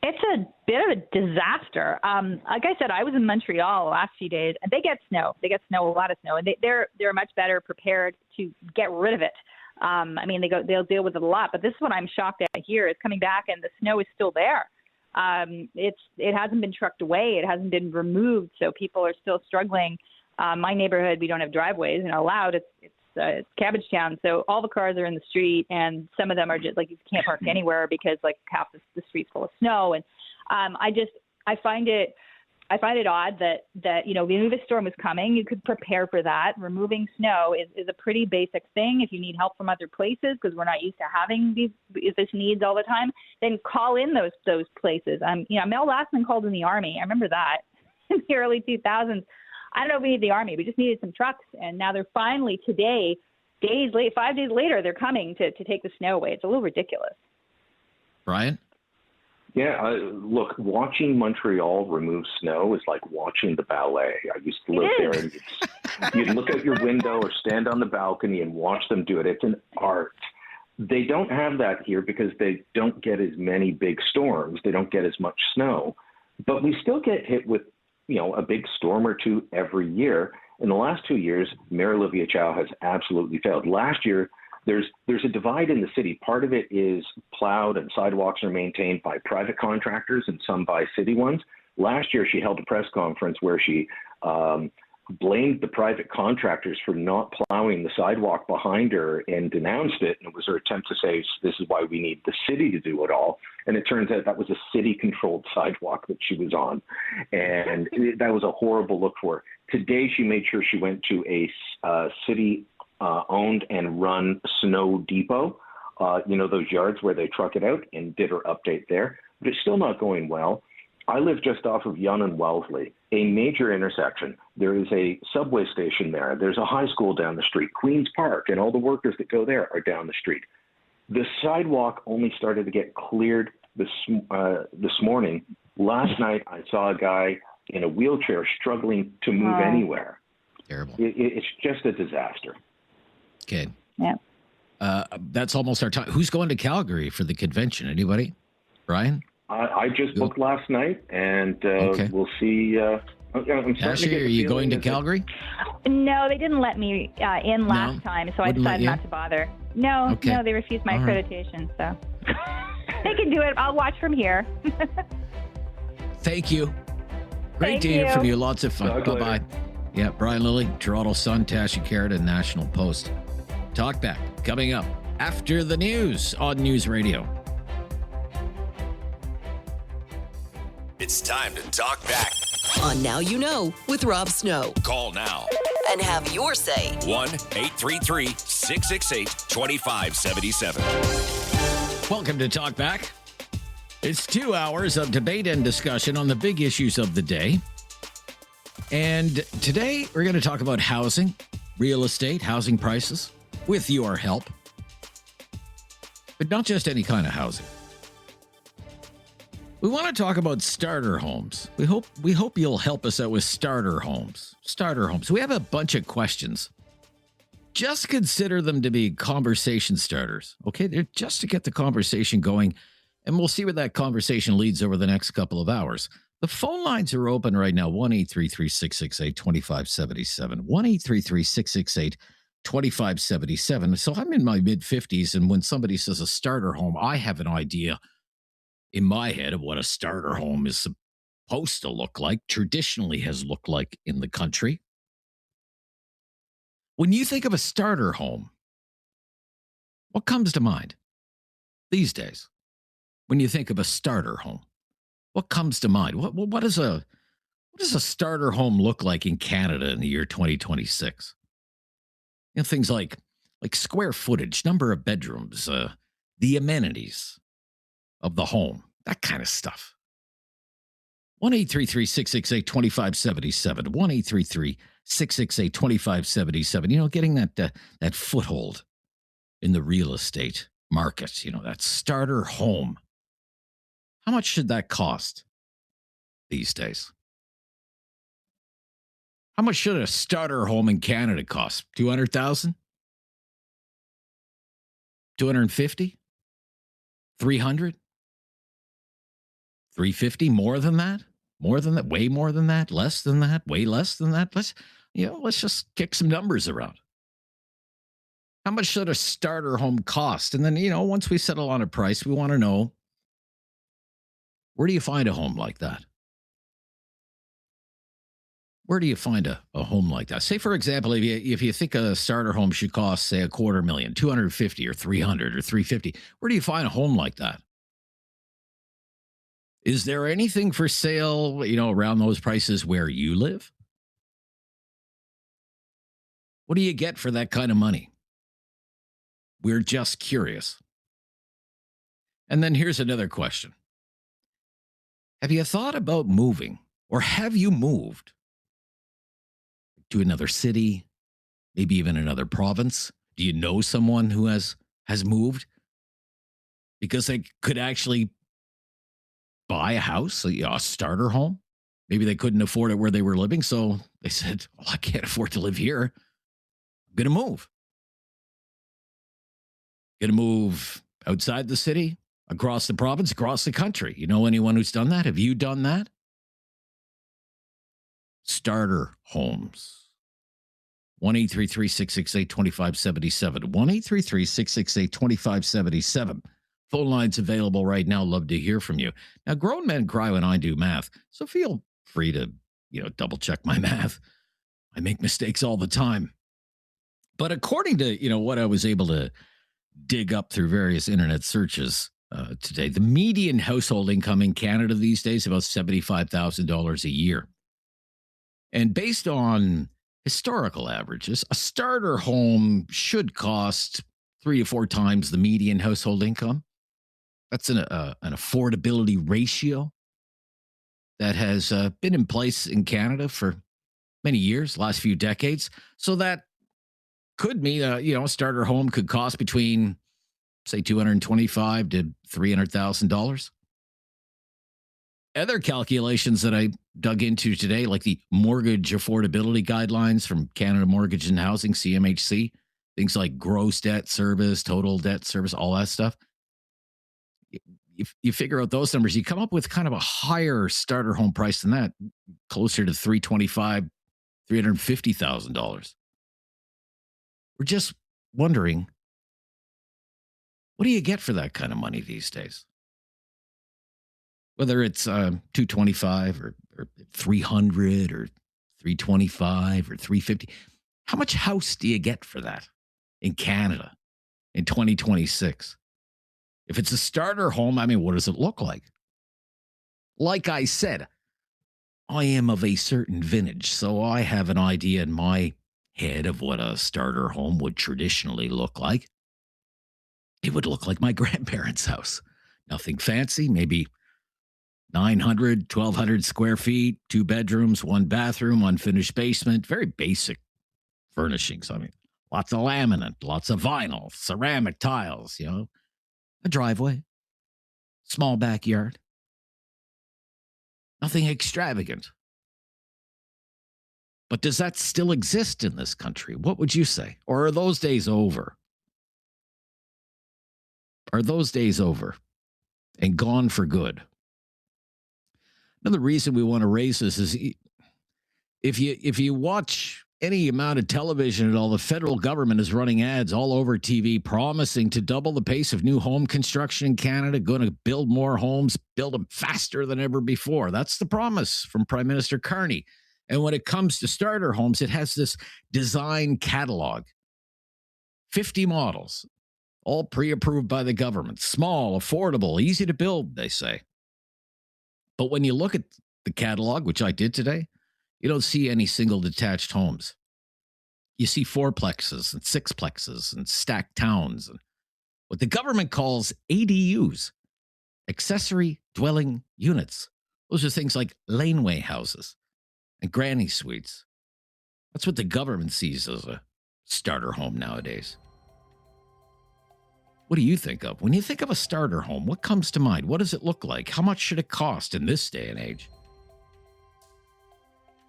It's a bit of a disaster. Like I said, I was in Montreal the last few days, and they get snow. They get snow, a lot of snow, and they're much better prepared to get rid of it. They'll deal with it a lot, but this is what I'm shocked at here. It's coming back, and the snow is still there. It hasn't been trucked away. It hasn't been removed, so people are still struggling. My neighborhood, we don't have driveways, allowed. It's Cabbage Town, so all the cars are in the street, and some of them are just like you can't park anywhere because like half the street's full of snow. And I find it I find it odd that we knew the storm was coming. You could prepare for that. Removing snow is a pretty basic thing. If you need help from other places, because we're not used to having this needs all the time, then call in those places. Mel Lastman called in the Army. I remember that in the early 2000s. I don't know if we need the Army. We just needed some trucks, and now they're finally today, 5 days later, they're coming to take the snow away. It's a little ridiculous. Brian? Yeah, look, watching Montreal remove snow is like watching the ballet. I used to live there, and you'd look out your window or stand on the balcony and watch them do it. It's an art. They don't have that here because they don't get as many big storms. They don't get as much snow. But we still get hit with, a big storm or two every year. In the last 2 years, Mayor Olivia Chow has absolutely failed. Last year, there's a divide in the city. Part of it is plowed and sidewalks are maintained by private contractors and some by city ones. Last year, she held a press conference where she blamed the private contractors for not plowing the sidewalk behind her and denounced it. And it was her attempt to say, this is why we need the city to do it all. And it turns out that was a city-controlled sidewalk that she was on. And that was a horrible look for her. Today, she made sure she went to a city owned and run snow depot, those yards where they truck it out, and did her update there. But it's still not going well. I live just off of Yonge and Wellesley, a major intersection. There is a subway station there. There's a high school down the street, Queen's Park, and all the workers that go there are down the street. The sidewalk only started to get cleared this morning. Last night, I saw a guy in a wheelchair struggling to move anywhere. Terrible. It's just a disaster. Okay. Yeah. That's almost our time. Who's going to Calgary for the convention? Anybody? Brian? I just booked last night, and we'll see. Tasha, are you going to Calgary? No, they didn't let me in last time, so I decided not to bother. No, they refused my accreditation, so they can do it. I'll watch from here. Thank you. Great to hear from you. Lots of fun. Bye-bye. Yeah, Brian Lilley, Toronto Sun, Tasha Kheiriddin, National Post. Talkback coming up after the news on News Radio. It's time to talk back. On Now You Know with Rob Snow. Call now. And have your say. 1-833-668-2577. Welcome to Talkback. It's 2 hours of debate and discussion on the big issues of the day. And today we're going to talk about housing, real estate, housing prices, with your help. But not just any kind of housing. We want to talk about starter homes. We hope you'll help us out with starter homes. Starter homes. We have a bunch of questions. Just consider them to be conversation starters. Okay, they're just to get the conversation going, and we'll see where that conversation leads over the next couple of hours. The phone lines are open right now, 1-833-668-2577, 1-833-668-2577. So I'm in my mid-50s, and when somebody says a starter home, I have an idea in my head of what a starter home is supposed to look like, traditionally has looked like in the country. When you think of a starter home, what comes to mind these days? When you think of a starter home, what comes to mind? What does a starter home look like in Canada in the year 2026? Things like square footage, number of bedrooms, the amenities of the home, that kind of stuff. 1-833-668-2577, 1-833-668-2577. Getting that foothold in the real estate market, that starter home. How much should that cost these days? How much should a starter home in Canada cost? 200,000? 250? 300? 350? More than that? More than that? Way more than that? Less than that? Way less than that? Let's just kick some numbers around. How much should a starter home cost? And then, once we settle on a price, we want to know, where do you find a home like that? Where do you find a home like that? Say, for example, if you think a starter home should cost, say, $250,000, 250 or 300 or 350, where do you find a home like that? Is there anything for sale, around those prices where you live? What do you get for that kind of money? We're just curious. And then here's another question. Have you thought about moving, or have you moved to another city, maybe even another province? Do you know someone who has moved? Because they could actually buy a house, a starter home. Maybe they couldn't afford it where they were living, so they said, I can't afford to live here. I'm going to move. Going to move outside the city, across the province, across the country. You know anyone who's done that? Have you done that? Starter homes. 1-833-668-2577. 1-833-668-2577. Phone lines available right now. Love to hear from you. Now, grown men cry when I do math, so feel free to, double check my math. I make mistakes all the time. But according to, what I was able to dig up through various internet searches today, the median household income in Canada these days is about $75,000 a year. And based on historical averages, a starter home should cost 3 to 4 times the median household income. That's an affordability ratio that has been in place in Canada for many years, last few decades. So that could mean, a starter home could cost between, say, $225,000 to $300,000. Other calculations that I dug into today, like the mortgage affordability guidelines from Canada Mortgage and Housing, CMHC, things like gross debt service, total debt service, all that stuff. If you figure out those numbers, you come up with kind of a higher starter home price than that, closer to $325,000, $350,000. We're just wondering, what do you get for that kind of money these days? Whether it's $225,000 or $300,000 or $325,000 or $350,000, how much house do you get for that in Canada in 2026? If it's a starter home, what does it look like? Like I said, I am of a certain vintage, so I have an idea in my head of what a starter home would traditionally look like. It would look like my grandparents' house. Nothing fancy, maybe 900, 1,200 square feet, 2 bedrooms, 1 bathroom, unfinished basement, very basic furnishings. Lots of laminate, lots of vinyl, ceramic tiles, a driveway, small backyard. Nothing extravagant. But does that still exist in this country? What would you say? Or are those days over? Are those days over and gone for good? Another reason we want to raise this is if you watch any amount of television at all, the federal government is running ads all over TV promising to double the pace of new home construction in Canada, going to build more homes, build them faster than ever before. That's the promise from Prime Minister Carney. And when it comes to starter homes, it has this design catalog. 50 models, all pre-approved by the government. Small, affordable, easy to build, they say. But when you look at the catalog, which I did today, you don't see any single detached homes. You see fourplexes and sixplexes and stacked towns and what the government calls ADUs, accessory dwelling units. Those are things like laneway houses and granny suites. That's what the government sees as a starter home nowadays. What do you think of? When you think of a starter home, what comes to mind? What does it look like? How much should it cost in this day and age?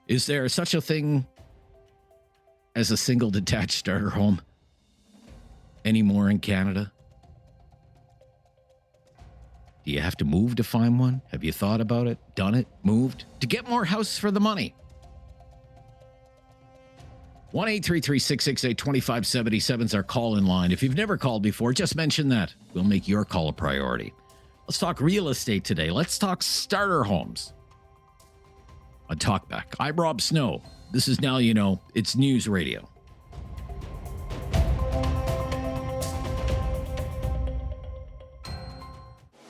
Is there such a thing as a single detached starter home anymore in Canada? Do you have to move to find one? Have you thought about it, done it, moved? To get more house for the money. 1-833-668-2577 is our call-in line. If you've never called before, just mention that. We'll make your call a priority. Let's talk real estate today. Let's talk starter homes on Talkback. I'm Rob Snow. This is Now You Know. It's News Radio.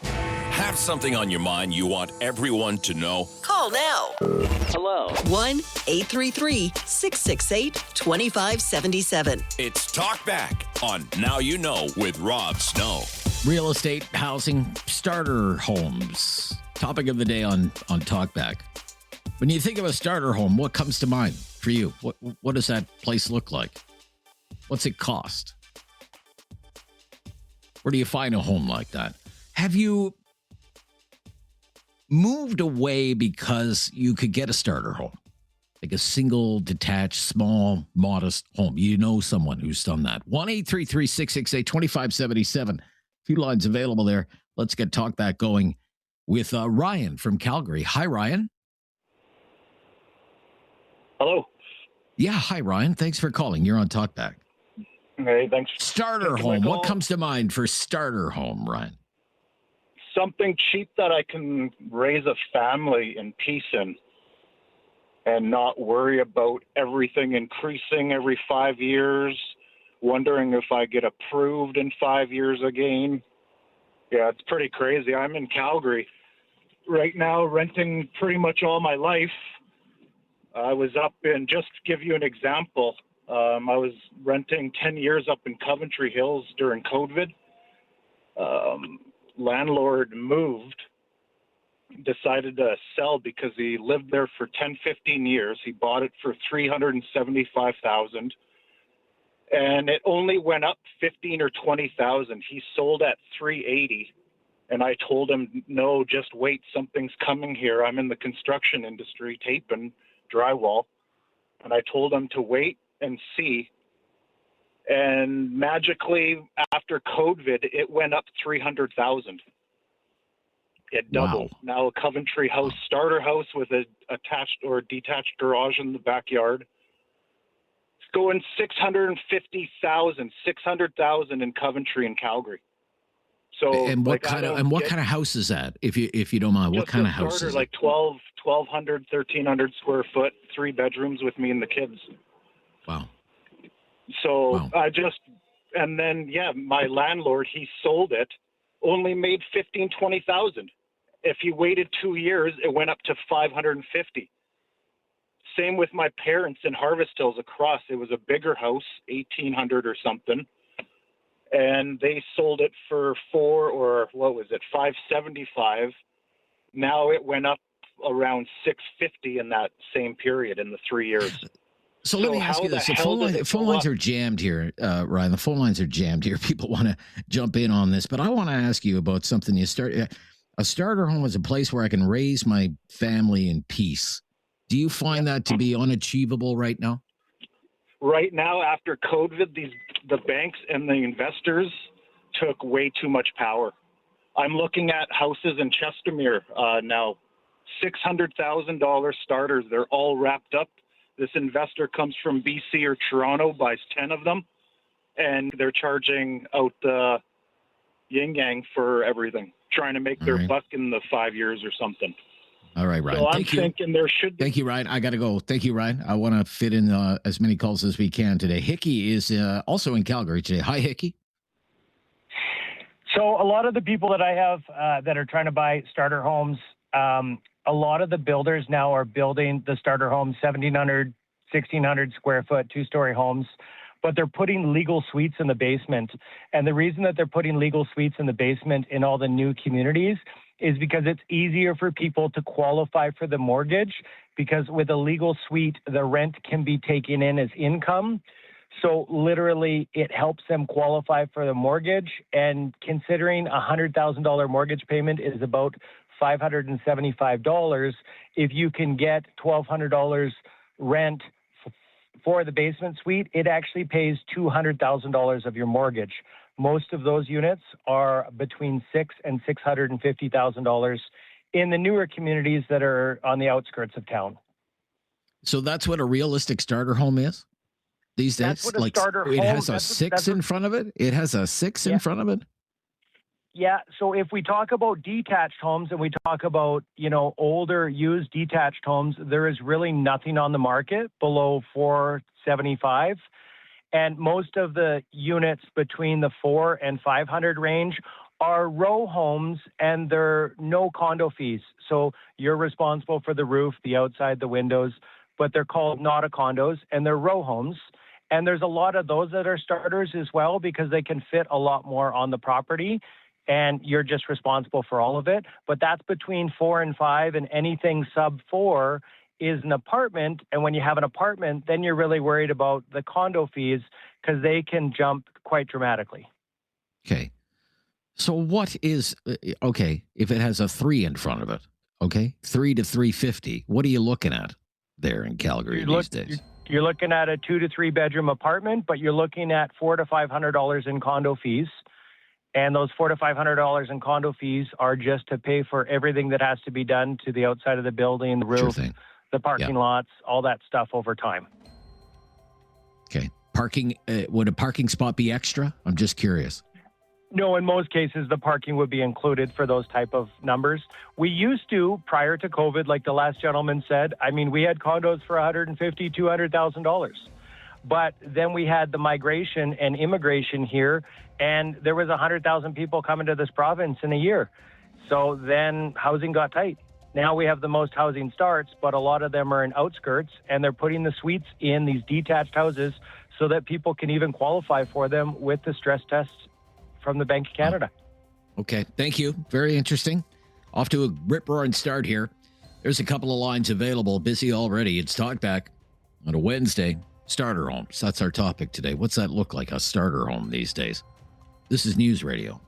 Have something on your mind you want everyone to know? Call now. Hello. 1-833-668-2577. It's Talkback on Now You Know with Rob Snow. Real estate, housing, starter homes. Topic of the day on Talkback. When you think of a starter home, what comes to mind for you? What does that place look like? What's it cost? Where do you find a home like that? Have you moved away because you could get a starter home? Like a single, detached, small, modest home. You know someone who's done that. 1-833-668-2577. A few lines available there. Let's get Talkback going with Ryan from Calgary. Hi, Ryan. Hello. Yeah, hi, Ryan. Thanks for calling. You're on Talkback. Hey, thanks. Starter home. What comes to mind for starter home, Ryan? Something cheap that I can raise a family in peace in and not worry about everything increasing every 5 years, wondering if I get approved in 5 years again. Yeah, it's pretty crazy. I'm in Calgary right now, renting pretty much all my life. I was up in, just to give you an example, I was renting 10 years up in Coventry Hills during COVID. Landlord moved, decided to sell because he lived there for 10, 15 years. He bought it for $375,000, and it only went up 15 or 20,000. He sold at $380,000, and I told him, no, just wait, something's coming here. I'm in the construction industry, taping drywall, and I told him to wait and see. And magically, after COVID, it went up 300,000. It doubled. Wow. Now a Coventry house, starter house with a attached or detached garage in the backyard. It's going 650,000 in Coventry and Calgary. So, and what kind of house is that? If you don't mind, what kind of house is like it? 1,200, 1,300 square foot, 3 bedrooms with me and the kids. Wow. So Wow. and then my landlord, he sold it, only made 15,000, 20,000. If he waited 2 years, it went up to 550. Same with my parents in Harvest Hills across. It was a bigger house, 1,800 or something, and they sold it for $575. Now it went up around 650 in that same period in the 3 years. So let me ask you this. The phone lines are jammed here, Ryan. The phone lines are jammed here. People want to jump in on this, but I want to ask you about something. A starter home is a place where I can raise my family in peace. Do you find that to be unachievable right now? Right now, after COVID, the banks and the investors took way too much power. I'm looking at houses in Chestermere now, $600,000 starters. They're all wrapped up. This investor comes from BC or Toronto, buys 10 of them, and they're charging out the yin-yang for everything, trying to make their buck in the 5 years or something. All right, Ryan. So I'm thinking there should be. Thank you, Ryan. I got to go. Thank you, Ryan. I want to fit in as many calls as we can today. Hickey is also in Calgary today. Hi, Hickey. So a lot of the people that I have that are trying to buy starter homes, a lot of the builders now are building the starter homes, 1,700, 1,600 square foot, 2-story homes, but they're putting legal suites in the basement. And the reason that they're putting legal suites in the basement in all the new communities is because it's easier for people to qualify for the mortgage, because with a legal suite, the rent can be taken in as income. So literally it helps them qualify for the mortgage. And considering a $100,000 mortgage payment is about $575, if you can get $1,200 rent for the basement suite, it actually pays $200,000 of your mortgage. Most of those units are between $600,000 and $650,000 in the newer communities that are on the outskirts of town. So that's what a realistic starter home is these days? That's what a starter home, it has a 6 in front of it? It has a 6 in front of it? Yeah, so if we talk about detached homes and we talk about, older used detached homes, there is really nothing on the market below $475. And most of the units between the $400 and $500 range are row homes, and they're no condo fees. So you're responsible for the roof, the outside, the windows, but they're called not a condos, and they're row homes. And there's a lot of those that are starters as well because they can fit a lot more on the property, and you're just responsible for all of it. But that's between 4 and 5, and anything sub 4 is an apartment. And when you have an apartment, then you're really worried about the condo fees because they can jump quite dramatically. Okay. So what is, okay, if it has a 3 in front of it, okay, 3 to 350, what are you looking at there in Calgary these days? You're looking at a 2 to 3 bedroom apartment, but you're looking at $400 to $500 in condo fees. And those $400 to $500 in condo fees are just to pay for everything that has to be done to the outside of the building, the roof, the parking lots, all that stuff over time. Okay. Parking, would a parking spot be extra? I'm just curious. No, in most cases, the parking would be included for those type of numbers. We used to, prior to COVID, like the last gentleman said, I mean, we had condos for $150,000, $200,000. But then we had the migration and immigration here, and there was 100,000 people coming to this province in a year. So then housing got tight. Now we have the most housing starts, but a lot of them are in outskirts, and they're putting the suites in these detached houses so that people can even qualify for them with the stress tests from the Bank of Canada. Okay, thank you. Very interesting. Off to a rip-roaring start here. There's a couple of lines available. Busy already. It's Talkback on a Wednesday. Starter homes. That's our topic today. What's that look like, a starter home these days? This is News Radio.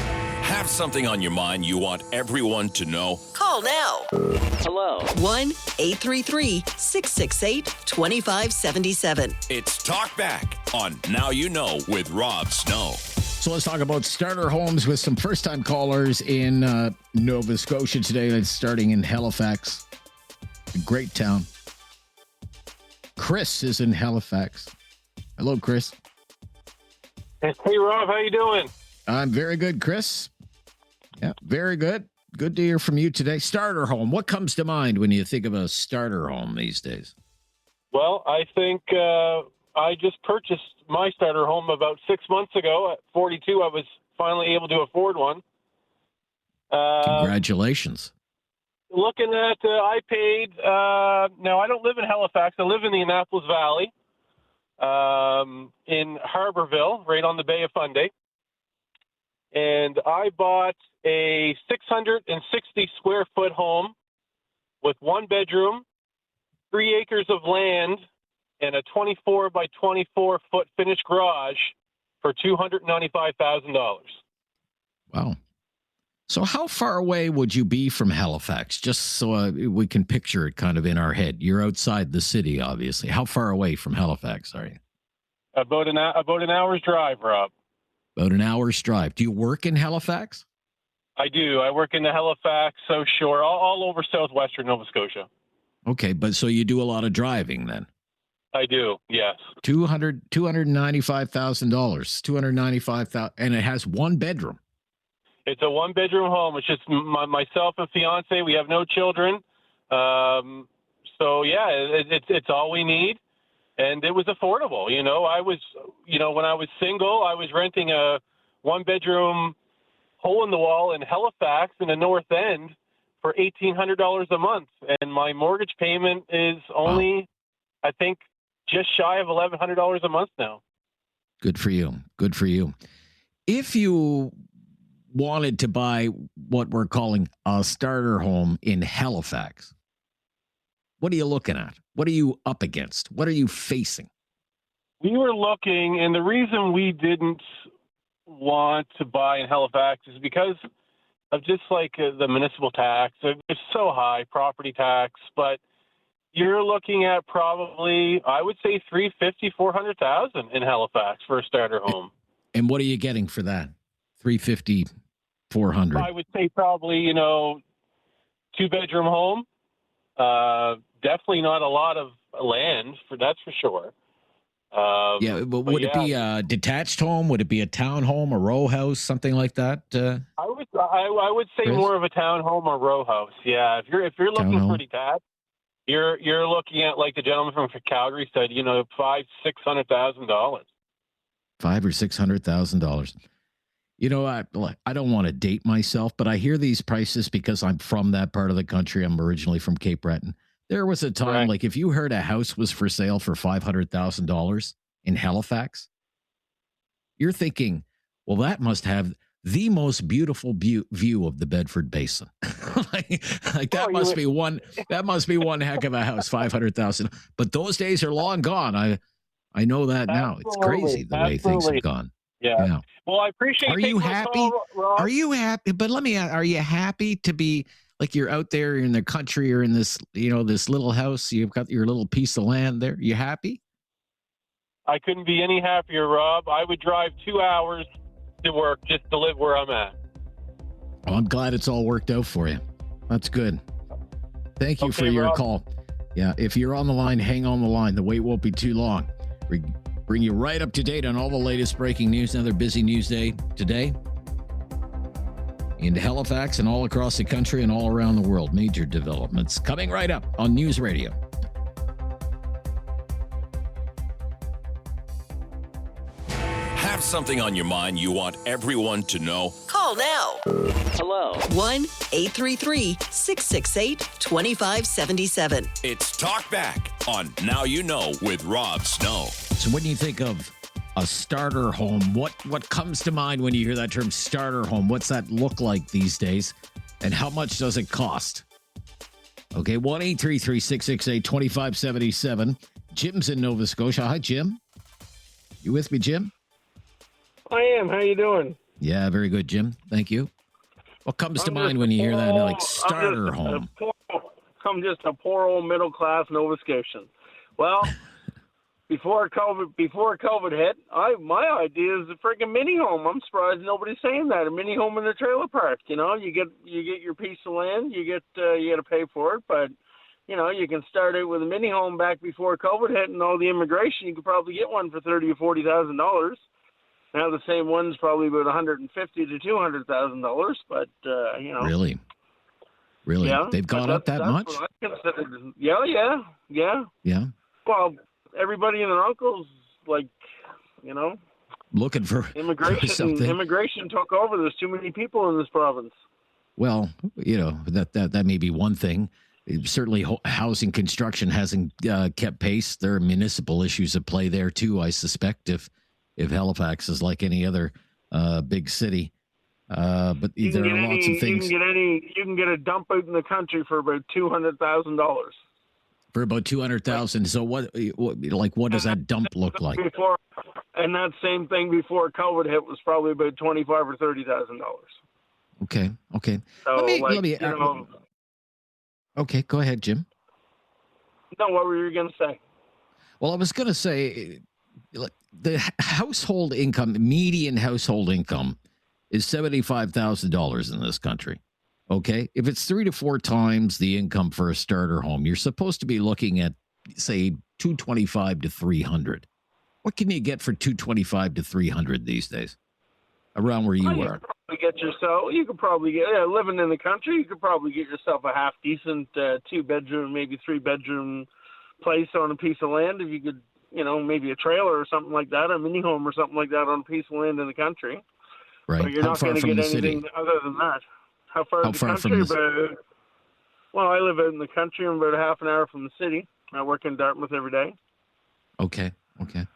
Have something on your mind you want everyone to know? Call now. Hello. 1-833-668-2577. It's Talkback on Now You Know with Rob Snow. So let's talk about starter homes with some first-time callers in Nova Scotia today. It's starting in Halifax, a great town. Chris is in Halifax. Hello, Chris. Hey, Rob, how you doing? I'm very good, Chris. Yeah, very good. Good to hear from you today. Starter home. What comes to mind when you think of a starter home these days? Well, I think I just purchased my starter home about 6 months ago. At 42, I was finally able to afford one. Congratulations. Looking at, I paid, now I don't live in Halifax. I live in the Annapolis Valley, in Harborville, right on the Bay of Fundy. And I bought a 660 square foot home with 1 bedroom, 3 acres of land, and a 24 by 24 foot finished garage for $295,000. Wow. So how far away would you be from Halifax? Just so we can picture it kind of in our head. You're outside the city, obviously. How far away from Halifax are you? About an hour's drive, Rob. About an hour's drive. Do you work in Halifax? I do. I work in the Halifax, South Shore, all over southwestern Nova Scotia. Okay, but so you do a lot of driving then? I do, yes. $295,000. $295,000, and it has 1 bedroom. It's a 1-bedroom home. It's just myself and fiance. We have no children. So yeah, it's all we need. And it was affordable. You know, when I was single, I was renting a 1-bedroom hole in the wall in Halifax in the North End for $1,800 a month. And my mortgage payment is only, I think, just shy of $1,100 a month now. Good for you. Good for you. If you wanted to buy what we're calling a starter home in Halifax, what are you looking at? What are you up against? What are you facing? We were looking, and the reason we didn't want to buy in Halifax is because of just like the municipal tax. It's so high, property tax, but you're looking at probably, I would say, $350,000, $400,000 in Halifax for a starter home. And what are you getting for that? $350,000, $400,000. I would say probably, 2-bedroom home. Definitely not a lot of land, that's for sure. But would it be a detached home? Would it be a townhome, a row house, something like that? I would say Chris? more of a townhome or row house. Yeah, if you're looking for detached, you're looking at, like the gentleman from Calgary said, $500,000-$600,000. $500,000 or $600,000. I don't want to date myself, but I hear these prices because I'm from that part of the country. I'm originally from Cape Breton. There was a time, like if you heard a house was for sale for $500,000 in Halifax, you're thinking, well, that must have the most beautiful view of the Bedford Basin. That must be one heck of a house, 500,000. But those days are long gone. I know that now. It's crazy the way things have gone. Yeah. Well, I appreciate. Are you happy? Are you happy? But let me ask, are you happy to be like you're out there in the country or in this, this little house? You've got your little piece of land there. You happy? I couldn't be any happier, Rob. I would drive 2 hours to work just to live where I'm at. Well, I'm glad it's all worked out for you. That's good. Thank you for your call. Yeah, if you're on the line, hang on the line. The wait won't be too long. We bring you right up to date on all the latest breaking news. Another busy news day today in Halifax and all across the country and all around the world. Major developments coming right up on News Radio. Have something on your mind you want everyone to know? Call now. Hello. 1-833-668-2577. It's Talkback on Now You Know with Rob Snow. So when you think of a starter home, what comes to mind when you hear that term starter home? What's that look like these days? And how much does it cost? Okay, 1-833-668-2577. Jim's in Nova Scotia. Hi, Jim. You with me, Jim? I am. How you doing? Yeah, very good, Jim. Thank you. What comes to mind when you hear that, like starter home? I'm just a poor old middle class Nova Scotian. Well, before COVID hit, my idea is a freaking mini home. I'm surprised nobody's saying that. A mini home in a trailer park. You get your piece of land. You got to pay for it, but you can start out with a mini home back before COVID hit and all the immigration. You could probably get one for $30,000 or $40,000. Now the same one's probably about $150,000 to $200,000, but Really? Yeah, They've gone up that much? What I consider. Yeah. Yeah. Well, everybody and their uncles, Looking for immigration. something. Immigration took over. There's too many people in this province. Well, that may be one thing. Certainly, housing construction hasn't kept pace. There are municipal issues at play there too. I suspect if Halifax is like any other big city, but there are lots of things. You can get a dump out in the country for about $200,000. For about $200,000. So what does that dump look like? And that same thing before COVID hit was probably about $25,000 or $30,000. Okay. So let me. Okay, go ahead, Jim. No, what were you going to say? Well, I was going to say the household income, median household income, is $75,000 in this country. Okay, if it's 3 to 4 times the income for a starter home, you're supposed to be looking at, say, $225,000 to $300,000. What can you get for $225,000 to $300,000 these days? Around where you are. You could probably get living in the country. You could probably get yourself a half decent 2-bedroom, maybe 3-bedroom place on a piece of land. If you could, maybe a trailer or something like that, a mini home or something like that on a piece of land in the country. Right. But you're not going to get anything other than that. How far is the country? Well, I live out in the country. I'm about a half an hour from the city. I work in Dartmouth every day. Okay.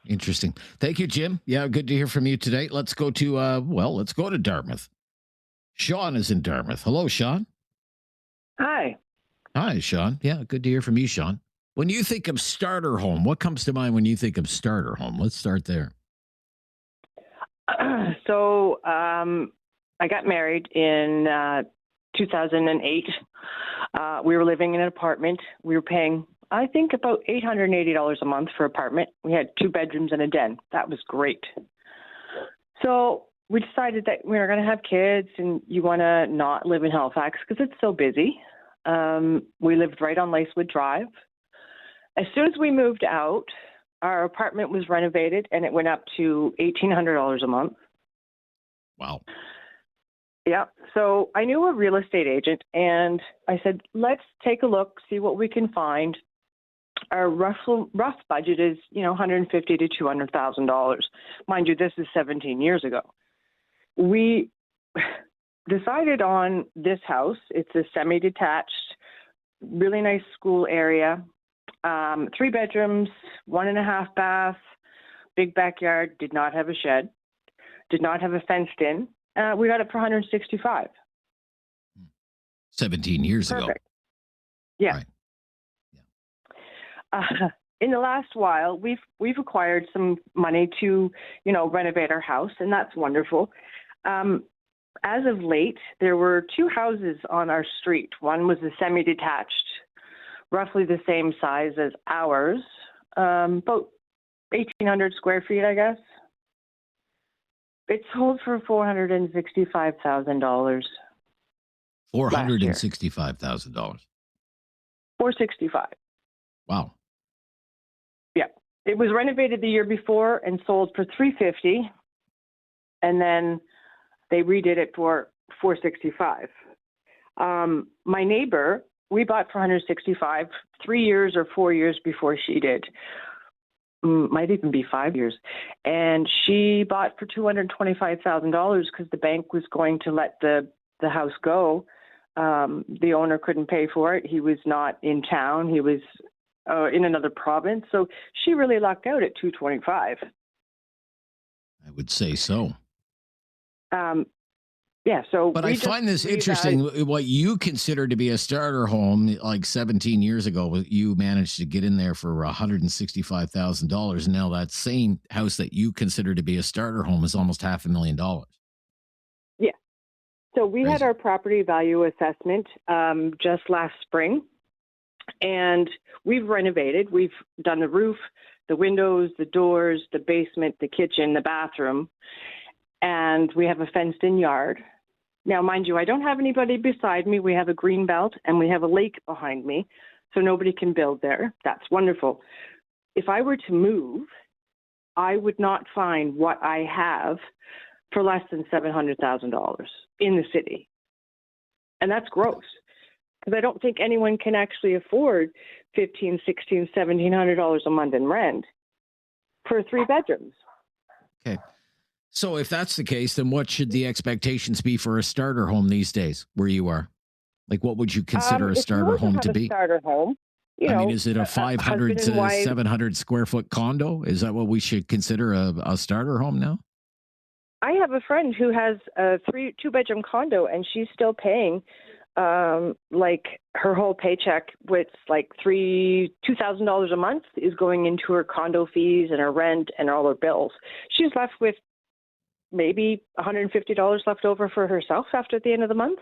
Interesting. Thank you, Jim. Yeah, good to hear from you today. Let's go to Dartmouth. Sean is in Dartmouth. Hello, Sean. Hi. Hi, Sean. Yeah, good to hear from you, Sean. When you think of starter home, what comes to mind when you think of starter home? Let's start there. So I got married in 2008. We were living in an apartment. We were paying, I think, about $880 a month for an apartment. We had 2 bedrooms and a den. That was great. So we decided that we were going to have kids and you want to not live in Halifax because it's so busy. We lived right on Lacewood Drive. As soon as we moved out, our apartment was renovated and it went up to $1,800 a month. Wow. Yeah. So I knew a real estate agent, and I said, let's take a look, see what we can find. Our rough budget is, $150,000 to $200,000. Mind you, this is 17 years ago. We decided on this house. It's a semi-detached, really nice school area, 3 bedrooms, 1.5 bath, big backyard, did not have a shed, did not have a fenced in. We got it for $165,000. 17 years ago. Yeah. Right. In the last while, we've acquired some money to, renovate our house, and that's wonderful. As of late, there were 2 houses on our street. One was a semi-detached, roughly the same size as ours, about 1,800 square feet, I guess. It sold for $465,000. $465,000. $465,000. Wow. Yeah, it was renovated the year before and sold for $350,000, and then they redid it for $465,000. My neighbor, we bought for $165,000 3 years or 4 years before she did. Might even be 5 years, and she bought for $225,000 because the bank was going to let the house go. The owner couldn't pay for it. He was not in town. He was in another province. So she really lucked out at $225,000. I would say so. Yeah. So, but I find this interesting. What you consider to be a starter home, like 17 years ago, you managed to get in there for $165,000. And now that same house that you consider to be a starter home is almost $500,000. Yeah. So we had our property value assessment just last spring, and we've renovated. We've done the roof, the windows, the doors, the basement, the kitchen, the bathroom, and we have a fenced-in yard. Now, mind you, I don't have anybody beside me. We have a green belt, and we have a lake behind me, so nobody can build there. That's wonderful. If I were to move, I would not find what I have for less than $700,000 in the city. And that's gross, because I don't think anyone can actually afford $1,500, $1,600, $1,700 a month in rent for 3 bedrooms. Okay. So if that's the case, then what should the expectations be for a starter home these days where you are? Like, what would you consider a starter home to be? Starter home. Is it a 500 to 700 square foot condo? Is that what we should consider a starter home now? I have a friend who has a 2-bedroom condo, and she's still paying like her whole paycheck, with like $2,000 a month is going into her condo fees and her rent and all her bills. She's left with maybe $150 left over for herself after the end of the month.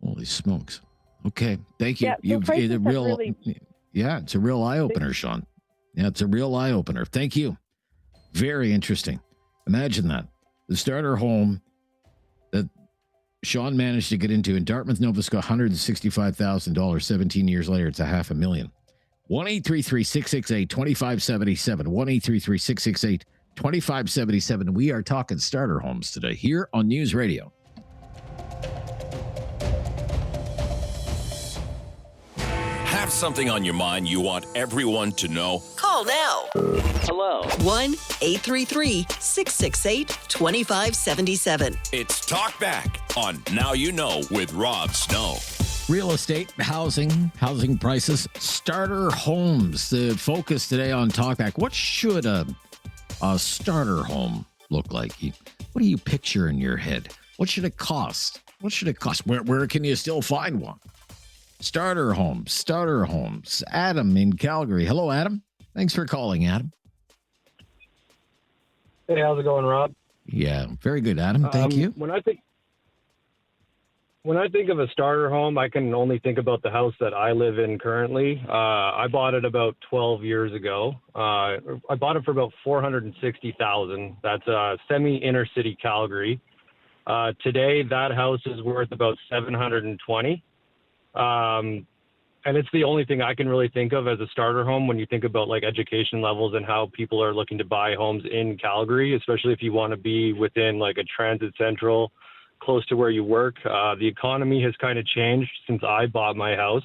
Holy smokes. Okay. Thank you. Yeah, it's a real eye opener, Sean. Yeah, it's a real eye opener. Thank you. Very interesting. Imagine that. The starter home that Sean managed to get into in Dartmouth, Nova Scotia, $165,000. 17 years later, it's $500,000. 1-833-668-2577. 1-833-668-2577. We are talking starter homes today here on News Radio. Have something on your mind you want everyone to know? Call now. Hello. 1-833-668-2577. It's Talkback on Now You Know with Rob Snow. Real estate, housing prices, starter homes. The focus today on Talkback. What should a starter home look like? What do you picture in your head? What should it cost? Where can you still find one? Starter homes. Adam in Calgary. Hello, Adam. Thanks for calling, Adam. Hey, how's it going, Rob? Yeah, very good, Adam. Thank you. When I think of a starter home, I can only think about the house that I live in currently. I bought it about 12 years ago. I bought it for about $460,000. That's semi-inner city Calgary. Today, that house is worth about $720,000. and it's the only thing I can really think of as a starter home when you think about like education levels and how people are looking to buy homes in Calgary, especially if you want to be within like a transit central, close to where you work. The economy has kind of changed since I bought my house.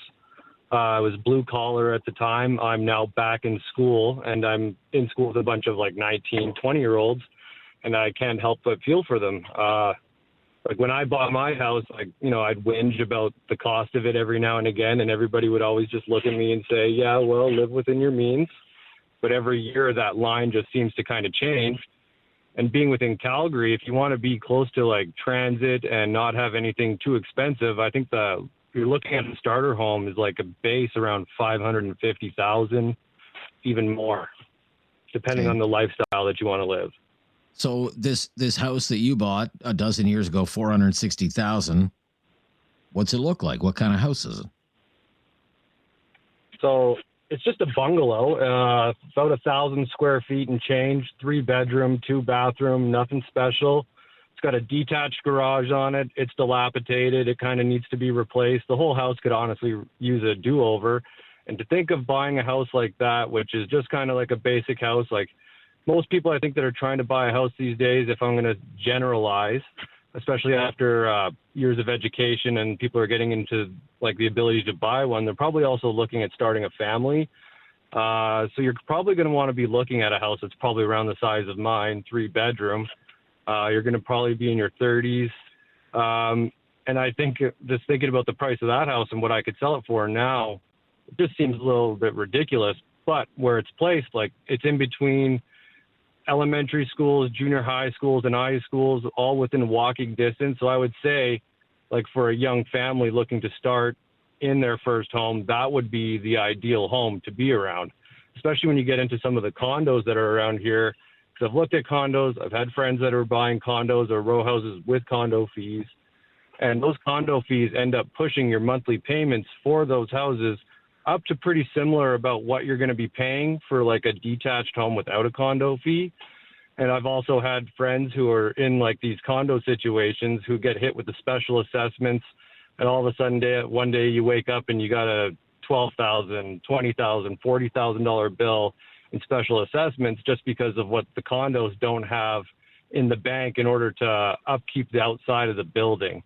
I was blue collar at the time. I'm now back in school, and I'm in school with a bunch of like 19, 20-year-olds, and I can't help but feel for them. Like when I bought my house, like, you know, I'd whinge about the cost of it every now and again, and everybody would always just look at me and say, yeah, well, live within your means. But every year that line just seems to kind of change. And being within Calgary, if you want to be close to like transit and not have anything too expensive, I think you're looking at a starter home is like a base around $550,000, even more, depending on the lifestyle that you want to live. So this house that you bought a dozen years ago, $460,000. What's it look like? What kind of house is it? So it's just a bungalow, about 1,000 square feet and change, 3-bedroom, 2-bathroom, nothing special. It's got a detached garage on it. It's dilapidated. It kind of needs to be replaced. The whole house could honestly use a do-over. And to think of buying a house like that, which is just kind of like a basic house, like most people I think that are trying to buy a house these days, if I'm going to generalize, especially after years of education and people are getting into like the ability to buy one, they're probably also looking at starting a family. So you're probably going to want to be looking at a house that's probably around the size of mine, 3-bedroom. You're going to probably be in your 30s. And I think just thinking about the price of that house and what I could sell it for now, it just seems a little bit ridiculous. But where it's placed, like it's in between elementary schools, junior high schools, and high schools, all within walking distance. So I would say, like for a young family looking to start in their first home, that would be the ideal home to be around, especially when you get into some of the condos that are around here. Because I've looked at condos, I've had friends that are buying condos or row houses with condo fees, and those condo fees end up pushing your monthly payments for those houses up to pretty similar about what you're going to be paying for like a detached home without a condo fee. And I've also had friends who are in like these condo situations who get hit with the special assessments, and all of a sudden one day you wake up and you got a $12,000, $20,000, $40,000 bill in special assessments just because of what the condos don't have in the bank in order to upkeep the outside of the building.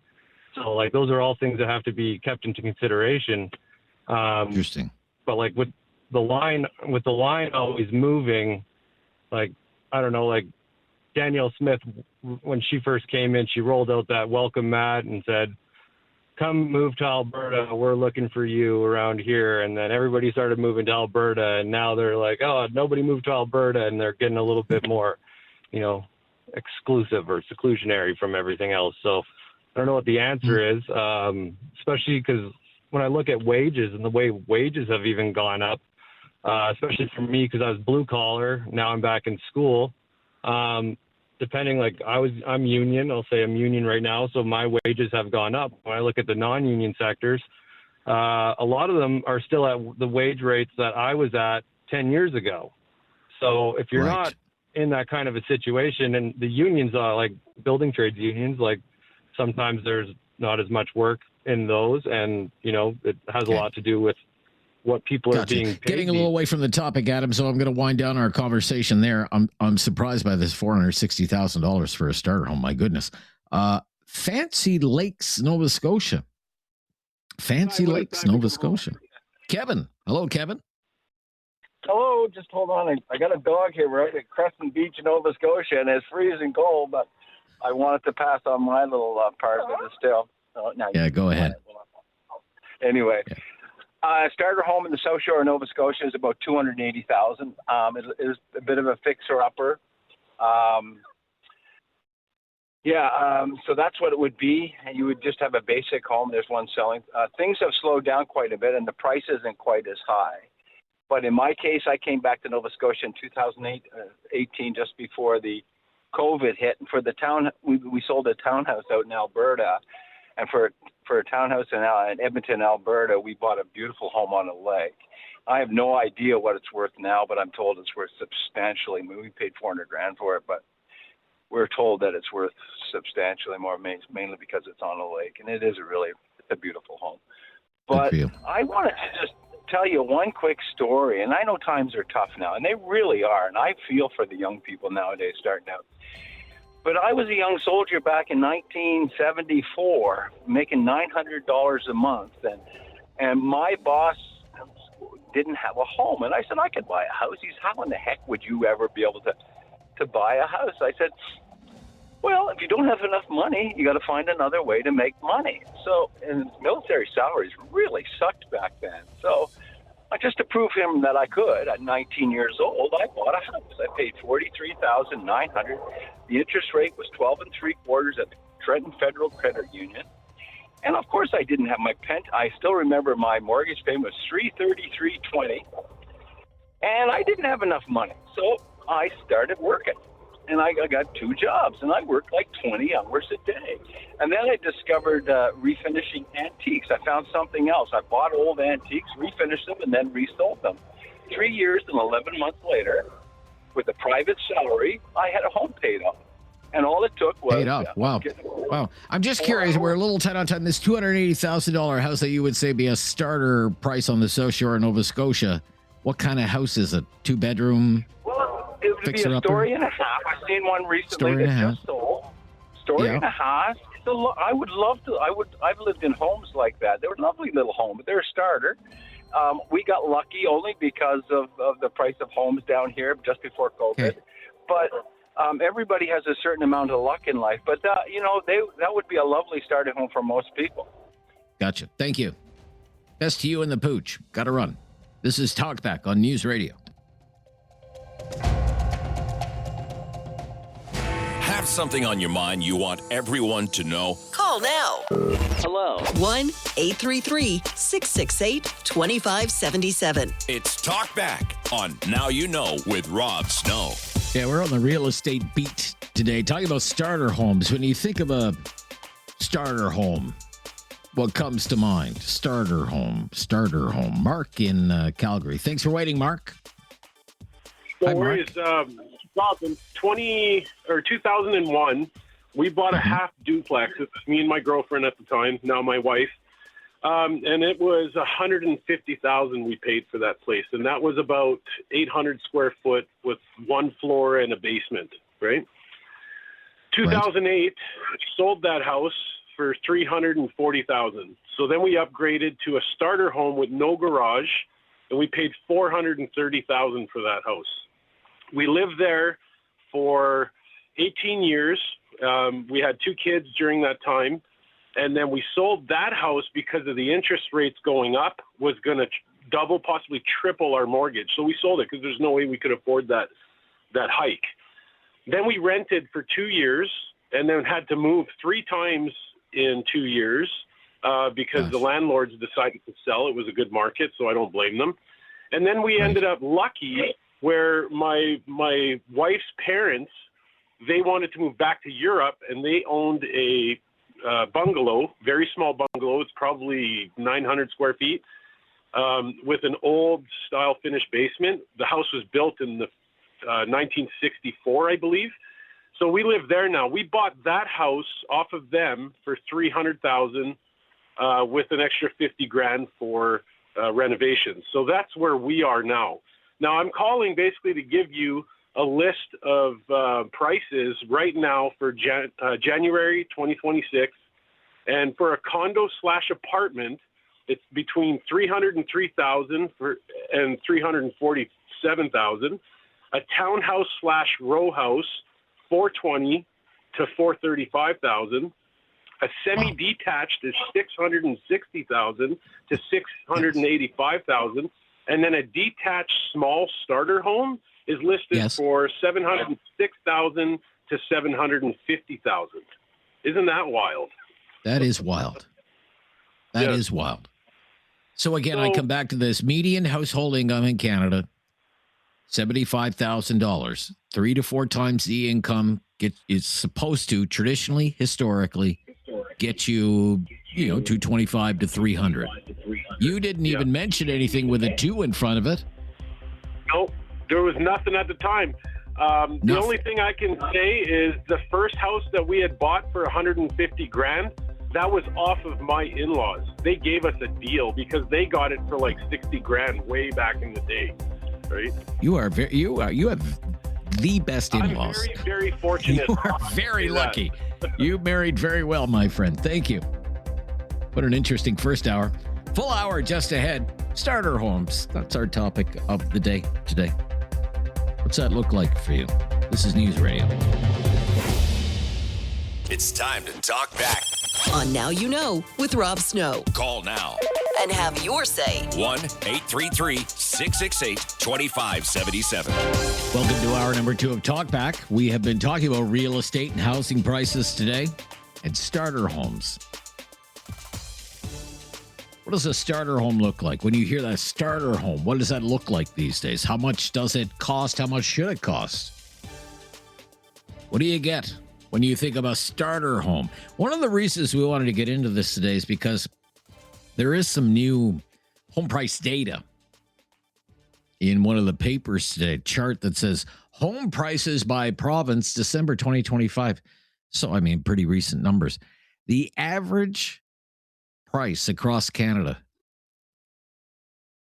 So like those are all things that have to be kept into consideration. Interesting. But like with the line always moving, like, I don't know, like Danielle Smith, when she first came in, she rolled out that welcome mat and said, come move to Alberta. We're looking for you around here. And then everybody started moving to Alberta, and now they're like, oh, nobody moved to Alberta. And they're getting a little bit more, you know, exclusive or seclusionary from everything else. So I don't know what the answer is, especially because when I look at wages and the way wages have even gone up, especially for me, because I was blue collar, now I'm back in school. Depending, like I'm union, I'll say I'm union right now, so my wages have gone up. When I look at the non-union sectors, a lot of them are still at the wage rates that I was at 10 years ago. So if you're not in that kind of a situation, and the unions are like building trades unions, like sometimes there's not as much work in those, and you know it has a lot to do with what people are being paid. Getting a little away from the topic, Adam, so I'm going to wind down our conversation there. I'm surprised by this $460,000 for a starter home. My goodness. Fancy Lakes, Nova Scotia. Fancy Lakes, Nova Scotia. Kevin. Hello, Kevin. Hello, just hold on. I got a dog here. We're out at Crescent Beach, Nova Scotia, and it's freezing cold, but I wanted to pass on my little part of it still. Yeah, go ahead. Anyway, starter home in the South Shore of Nova Scotia is about $280,000. It is a bit of a fixer-upper. So that's what it would be. And you would just have a basic home. There's one selling. Things have slowed down quite a bit, and the price isn't quite as high. But in my case, I came back to Nova Scotia in 2018, just before the COVID hit. And for the town, we sold a townhouse out in Alberta. And for a townhouse in Edmonton, Alberta, we bought a beautiful home on a lake. I have no idea what it's worth now, but I'm told it's worth substantially. I mean, we paid $400,000 for it, but we're told that it's worth substantially more, mainly because it's on a lake, and it's a beautiful home. But I wanted to just tell you one quick story, and I know times are tough now, and they really are, and I feel for the young people nowadays starting out. But I was a young soldier back in 1974, making $900 a month, and my boss didn't have a home, and I said, I could buy a house. He said, how in the heck would you ever be able to buy a house? I said, well, if you don't have enough money, you got to find another way to make money. So, and military salaries really sucked back then. So, just to prove him that I could, at 19 years old, I bought a house. I paid $43,900. The interest rate was 12 3/4 at the Trenton Federal Credit Union. And of course, I didn't have my I still remember my mortgage payment was $333.20, and I didn't have enough money. So I started working. And I got 2 jobs, and I worked like 20 hours a day. And then I discovered refinishing antiques. I found something else. I bought old antiques, refinished them, and then resold them. 3 years and 11 months later, with a private salary, I had a home paid off. And all it took was... Paid off. Wow. Wow. I'm just curious. We're a little tight on time. This $280,000 house that you would say be a starter price on the South Shore of Nova Scotia, what kind of house is it? 2-bedroom? It would be a story and a half. I've seen one recently that just sold. Story and a half. I would love to. I've lived in homes like that. They were lovely little homes, but they're a starter. We got lucky only because of the price of homes down here just before COVID. Okay. But everybody has a certain amount of luck in life. But that would be a lovely starting home for most people. Gotcha. Thank you. Best to you and the pooch. Got to run. This is Talkback on News Radio. Have something on your mind you want everyone to know? Call now. Hello. 1-833-668-2577. It's Talkback on Now You Know with Rob Snow. Yeah, we're on the real estate beat today, talking about starter homes. When you think of a starter home, what comes to mind? Starter home. Mark in Calgary. Thanks for waiting, Mark. No worries. Rob, in 2001, we bought a half duplex. It was me and my girlfriend at the time, now my wife. And it was $150,000 we paid for that place. And that was about 800 square foot with 1 floor and a basement, right? 2008, sold that house for $340,000. So then we upgraded to a starter home with no garage, and we paid $430,000 for that house. We lived there for 18 years. We had 2 kids during that time. And then we sold that house because of the interest rates going up, was going to double, possibly triple our mortgage. So we sold it because there's no way we could afford that hike. Then we rented for 2 years and then had to move 3 times in 2 years because the landlords decided to sell. It was a good market, so I don't blame them. And then we ended up lucky where my wife's parents, they wanted to move back to Europe, and they owned a bungalow, very small bungalow. It's probably 900 square feet, with an old style finished basement. The house was built in the 1964, I believe. So we live there now. We bought that house off of them for $300,000 with an extra $50,000 for renovations. So that's where we are now. Now, I'm calling basically to give you a list of prices right now for January 2026. And for a condo / apartment, it's between $303,000 and $347,000. A townhouse / row house, $420,000 to $435,000. A semi-detached is $660,000 to $685,000. And then a detached small starter home is listed for $706,000 to $750,000. Isn't that wild? That is wild. That is wild. So again, I come back to this median household income in Canada, $75,000, 3 to 4 times the income is supposed to traditionally, historically, get you, $225 to $300. You didn't even mention anything with a 2 in front of it. Nope, there was nothing at the time. The only thing I can say is the first house that we had bought for $150,000 that was off of my in-laws. They gave us a deal because they got it for like 60 grand way back in the day, right? You have the best in-laws. I'm very, very fortunate. You are very lucky. You married very well, my friend. Thank you. What an interesting first hour. Full hour just ahead. Starter homes. That's our topic of the day today. What's that look like for you? This is News Radio. It's time to talk back. On Now You Know with Rob Snow. Call now. And have your say. 1-833-668-2577. Welcome to hour number 2 of Talkback. We have been talking about real estate and housing prices today and starter homes. What does a starter home look like? When you hear that starter home, what does that look like these days? How much does it cost? How much should it cost? What do you get when you think of a starter home? One of the reasons we wanted to get into this today is because there is some new home price data in one of the papers today, chart that says home prices by province, December 2025. So, I mean, pretty recent numbers. The average price across Canada,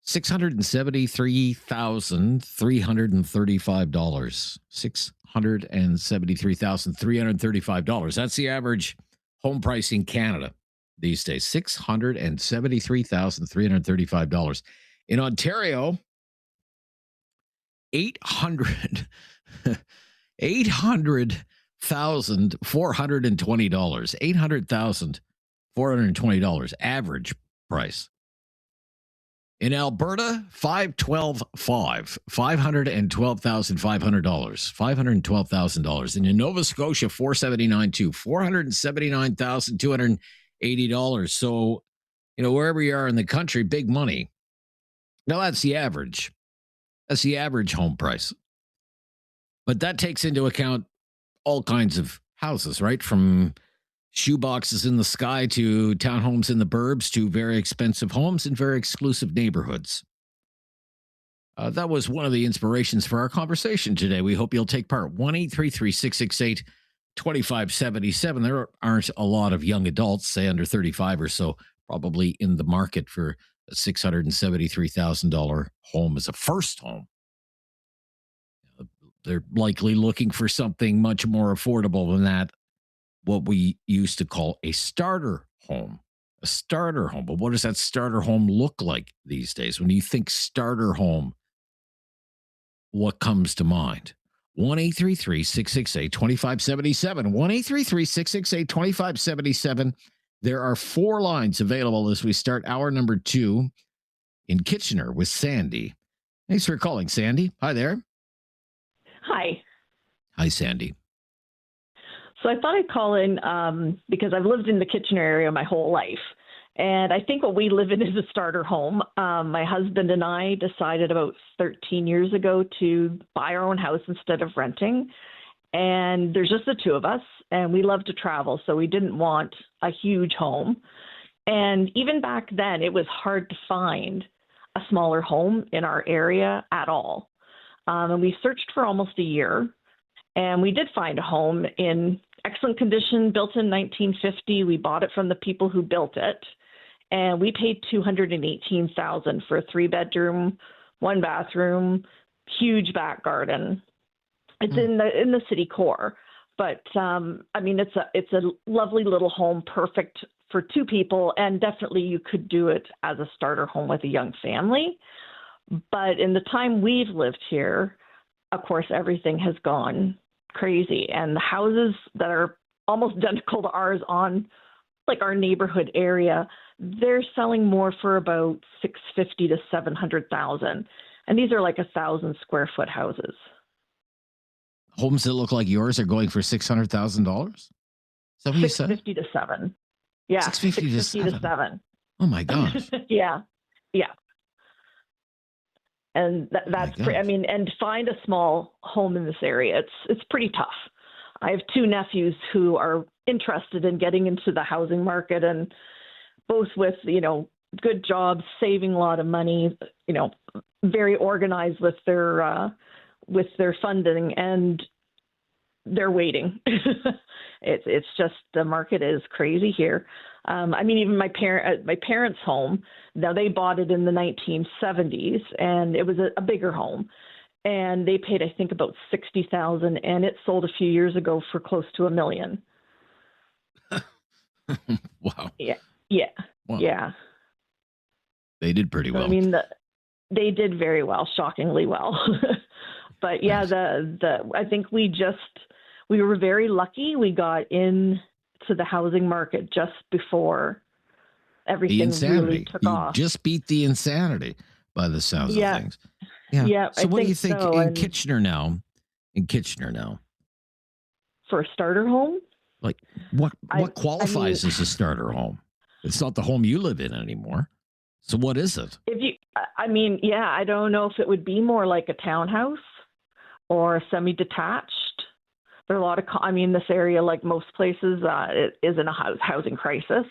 $673,335. $673,335. That's the average home price in Canada these days. $673,335. In Ontario, $800,420. $800,420 average price. In Alberta, $512,500. $512,000. And in Nova Scotia, $479,200. $479,280. So, wherever you are in the country, big money. Now, that's the average. That's the average home price. But that takes into account all kinds of houses, right? From shoeboxes in the sky to townhomes in the burbs to very expensive homes in very exclusive neighborhoods. That was one of the inspirations for our conversation today. We hope you'll take part. 1-833-668-2577. There aren't a lot of young adults, say under 35 or so, probably in the market for a $673,000 home as a first home. They're likely looking for something much more affordable than that. What we used to call a starter home. A starter home. But what does that starter home look like these days? When you think starter home, what comes to mind? 1-833-668-2577. 1-833-668-2577. There are 4 lines available as we start hour number 2 in Kitchener with Sandy. Thanks for calling, Sandy. Hi there. Hi. Hi, Sandy. So I thought I'd call in because I've lived in the Kitchener area my whole life. And I think what we live in is a starter home. My husband and I decided about 13 years ago to buy our own house instead of renting. And there's just the 2 of us, and we love to travel, so we didn't want a huge home. And even back then, it was hard to find a smaller home in our area at all. And we searched for almost a year, and we did find a home in excellent condition, built in 1950. We bought it from the people who built it, and we paid $218,000 for a 3-bedroom, 1-bathroom, huge back garden. It's in the city core, but it's a lovely little home, perfect for 2 people, and definitely you could do it as a starter home with a young family. But in the time we've lived here, of course, everything has gone crazy. And the houses that are almost identical to ours on like our neighborhood area, they're selling more for about $650,000 to $700,000. And these are like 1,000 square foot houses. Homes that look like yours are going for $600,000? Is that what you said? $650,000 to $700,000. Yeah, $650,000 to $700,000. Oh my gosh. Yeah. And that's and to find a small home in this area, it's pretty tough. I have 2 nephews who are interested in getting into the housing market, and both with, good jobs, saving a lot of money, very organized with their funding. And they're waiting. It's just the market is crazy here. I mean, even my parents' home. Now they bought it in the 1970s, and it was a bigger home, and they paid I think about $60,000, and it sold a few years ago for close to $1 million. Wow. Yeah. Wow. Yeah. They did pretty well. I mean, they did very well, shockingly well. But yeah, I think we were very lucky. We got into the housing market just before everything really took off. You just beat the insanity by the sounds of things. Yeah. So what do you think in Kitchener now? For a starter home? Like what qualifies as a starter home? It's not the home you live in anymore. So what is it? I don't know if it would be more like a townhouse or a semi-detached. There are a lot of, this area, like most places, it is in a housing crisis.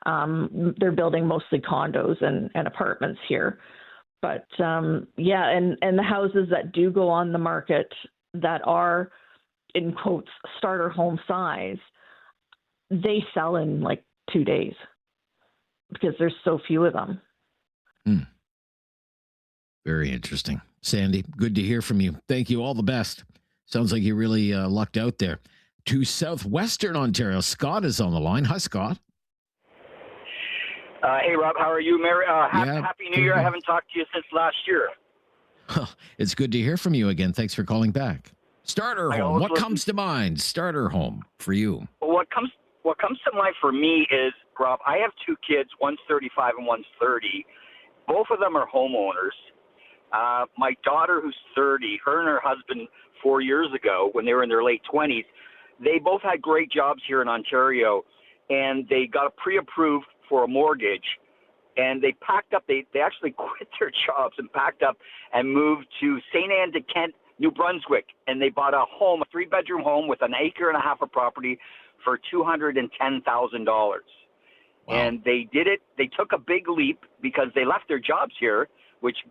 They're building mostly condos and apartments here. But and the houses that do go on the market that are, in quotes, starter home size, they sell in like 2 days because there's so few of them. Very interesting. Sandy, good to hear from you. Thank you. All the best. Sounds like you really lucked out there. To southwestern Ontario, Scott is on the line. Hi, Scott. Hey, Rob. How are you? Happy New Year. I haven't talked to you since last year. It's good to hear from you again. Thanks for calling back. Starter home. What comes to mind? Starter home for you. Well, what comes to mind for me is, Rob, I have 2 kids. One's 35 and one's 30. Both of them are homeowners. My daughter, who's 30, her and her husband 4 years ago, when they were in their late 20s, they both had great jobs here in Ontario, and they got pre-approved for a mortgage, and they packed up. They actually quit their jobs and packed up and moved to St. Anne de Kent, New Brunswick, and they bought a home, a 3-bedroom home with an acre and a half of property for $210,000. Wow. And they did it. They took a big leap because they left their jobs here, which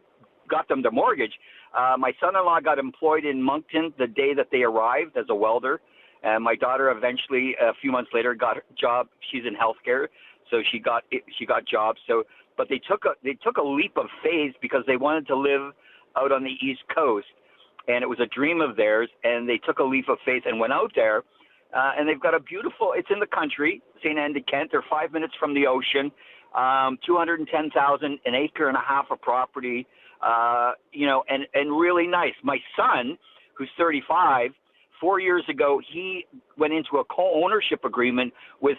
got them the mortgage. My son-in-law got employed in Moncton the day that they arrived as a welder. And my daughter eventually, a few months later, got a job. She's in healthcare, so she got jobs. So, but they took a leap of faith because they wanted to live out on the East Coast, and it was a dream of theirs. And they took a leap of faith and went out there. And they've got a beautiful. It's in the country, St. Anne de Kent. They're 5 minutes from the ocean. 210,000, an acre and a half of property. And really nice. My son, who's 35, 4 years ago, he went into a co-ownership agreement with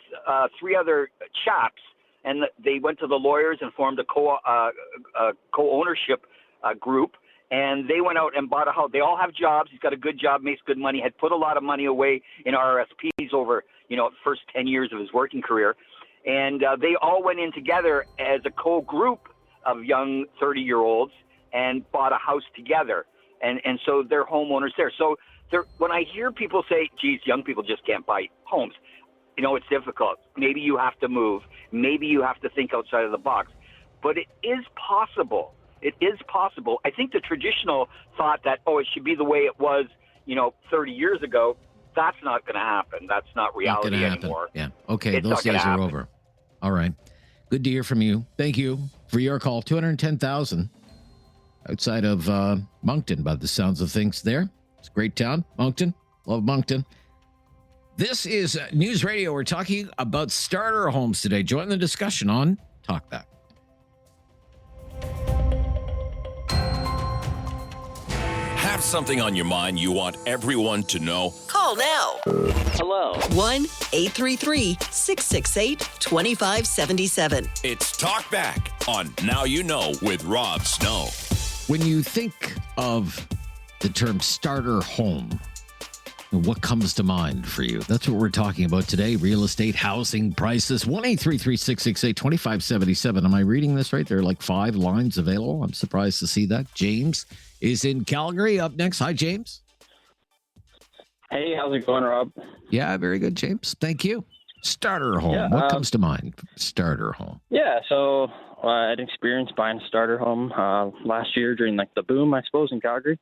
3 other chaps, and they went to the lawyers and formed a co-ownership group, and they went out and bought a house. They all have jobs. He's got a good job, makes good money, had put a lot of money away in RSPs over, first 10 years of his working career, and they all went in together as a co-group of young 30-year-olds and bought a house together. And so they're homeowners there. So when I hear people say, geez, young people just can't buy homes, it's difficult. Maybe you have to move. Maybe you have to think outside of the box. But it is possible. It is possible. I think the traditional thought that, it should be the way it was, 30 years ago, that's not going to happen. That's not reality anymore. Yeah. Okay. Those days are over. All right. Good to hear from you. Thank you for your call. 210,000 outside of Moncton, by the sounds of things there. It's a great town, Moncton. Love Moncton. This is News Radio. We're talking about starter homes today. Join the discussion on Talkback. Have something on your mind you want everyone to know? Call now. Hello. 1-833-668-2577. It's Talkback on Now You Know with Rob Snow. When you think of the term starter home, what comes to mind for you? That's what we're talking about today. Real estate, housing, prices. 1-833-668-2577. Am I reading this right? There are like 5 lines available. I'm surprised to see that. James is in Calgary. Up next. Hi, James. Hey, how's it going, Rob? Yeah, very good, James. Thank you. Starter home. Yeah, what comes to mind? Starter home. Yeah, so I had experience buying a starter home last year during the boom, I suppose, in Calgary.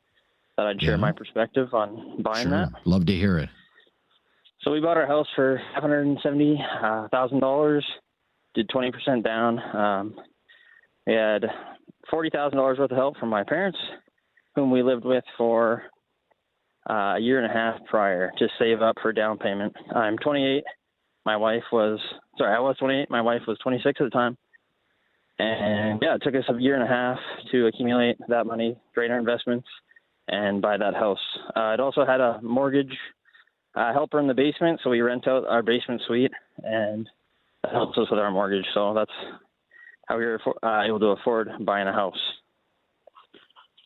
that I'd share my perspective on buying Sure. that. Love to hear it. So we bought our house for $570,000, did 20% down. We had $40,000 worth of help from my parents, whom we lived with for a year and a half prior to save up for down payment. I'm 28. I was 28. My wife was 26 at the time. And yeah, it took us a year and a half to accumulate that money, create our investments, and buy that house. It also had a mortgage helper in the basement, so we rent out our basement suite, and that helps us with our mortgage. So that's how we were able to afford buying a house.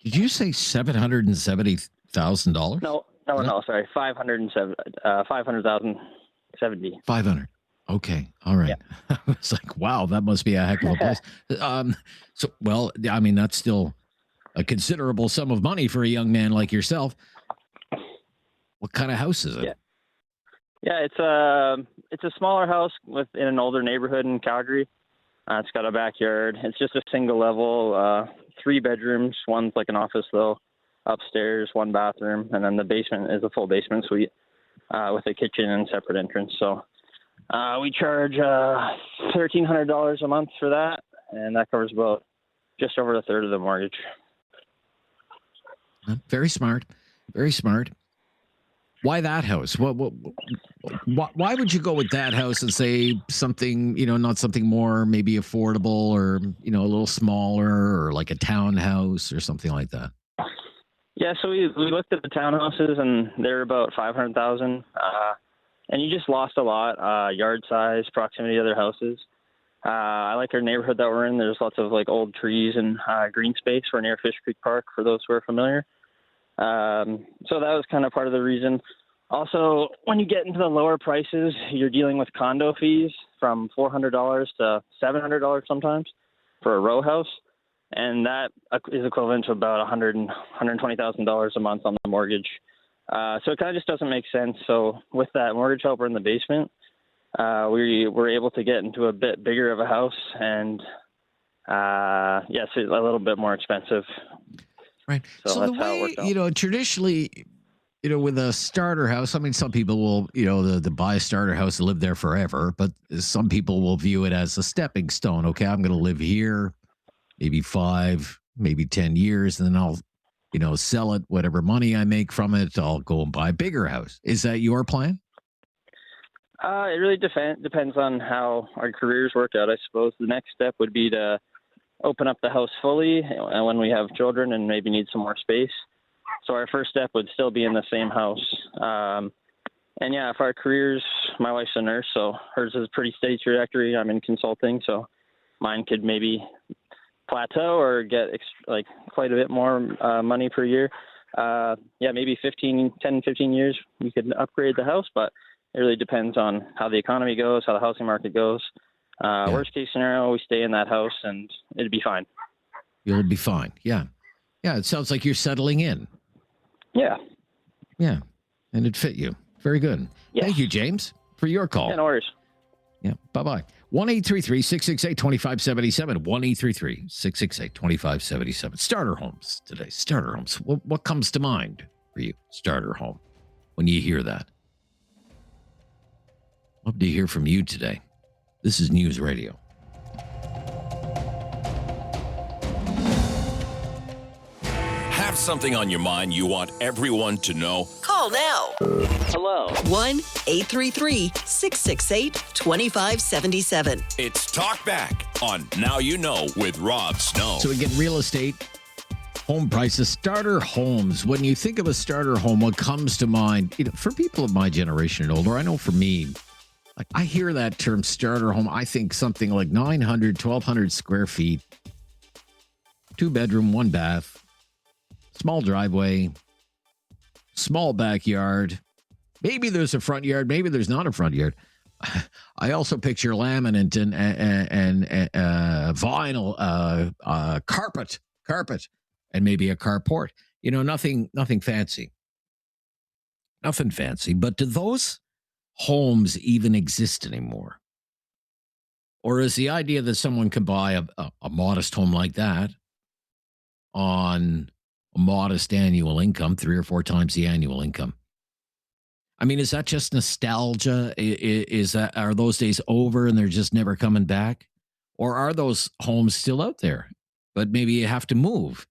Did you say $770,000? No, sorry, 500,070. 500. Okay. All right. I was like, wow, that must be a heck of a place. That's still a considerable sum of money for a young man like yourself. What kind of house is it? Yeah, it's a smaller house in an older neighborhood in Calgary. It's got a backyard. It's just a single level, 3 bedrooms. One's like an office though, upstairs, 1 bathroom, and then the basement is a full basement suite with a kitchen and separate entrance. So we charge $1,300 a month for that, and that covers about just over a third of the mortgage. Very smart. Very smart. Why that house? Why would you go with that house and say something, not something more maybe affordable or, a little smaller or like a townhouse or something like that? Yeah, so we looked at the townhouses and they're about $500,000. And you just lost a lot, yard size, proximity to other houses. I like our neighborhood that we're in. There's lots of like old trees and green space. We're near Fish Creek Park, for those who are familiar. So that was kind of part of the reason. Also, when you get into the lower prices, you're dealing with condo fees from $400 to $700 sometimes for a row house. And that is equivalent to about $120,000 a month on the mortgage. So it kind of just doesn't make sense. So with that mortgage helper in the basement, we were able to get into a bit bigger of a house and, yes, a little bit more expensive. Right. So the that's how it way, worked out. traditionally, with a starter house, some people will, the buy a starter house and live there forever, but some people will view it as a stepping stone. Okay, I'm going to live here, maybe 5, maybe 10 years, and then I'll, sell it, whatever money I make from it, I'll go and buy a bigger house. Is that your plan? It really depends on how our careers work out, I suppose. The next step would be to open up the house fully when we have children and maybe need some more space. So our first step would still be in the same house. And yeah, if our careers, my wife's a nurse, so hers is a pretty steady trajectory. I'm in consulting, so mine could maybe plateau or get quite a bit more money per year. Maybe 10, 15 years we could upgrade the house, but it really depends on how the economy goes, how the housing market goes. Worst case scenario, we stay in that house and it'd be fine. You'll be fine. Yeah. Yeah. It sounds like you're settling in. Yeah. Yeah. And it fit you. Very good. Yes. Thank you, James, for your call. Yeah, no worries. Yeah. Bye-bye. 1-833-668-2577. 1-833-668-2577. Starter homes today. Starter homes. What comes to mind for you? Starter home. When you hear that. Love to hear from you today. This is News Radio. Have something on your mind you want everyone to know? Call now. Hello. 1-833-668-2577. It's Talkback on Now You Know with Rob Snow. So we get real estate, home prices, starter homes. When you think of a starter home, what comes to mind, for people of my generation and older, I know for me, I hear that term starter home, I think something like 900, 1,200 square feet, 2 bedroom, 1 bath, small driveway, small backyard. Maybe there's a front yard. Maybe there's not a front yard. I also picture laminate and vinyl, carpet, and maybe a carport. Nothing fancy. Nothing fancy. But do those homes even exist anymore? Or is the idea that someone can buy a modest home like that on a modest annual income, 3 or 4 times the annual income. I mean, is that just nostalgia? Are those days over and they're just never coming back? Or are those homes still out there? But maybe you have to move.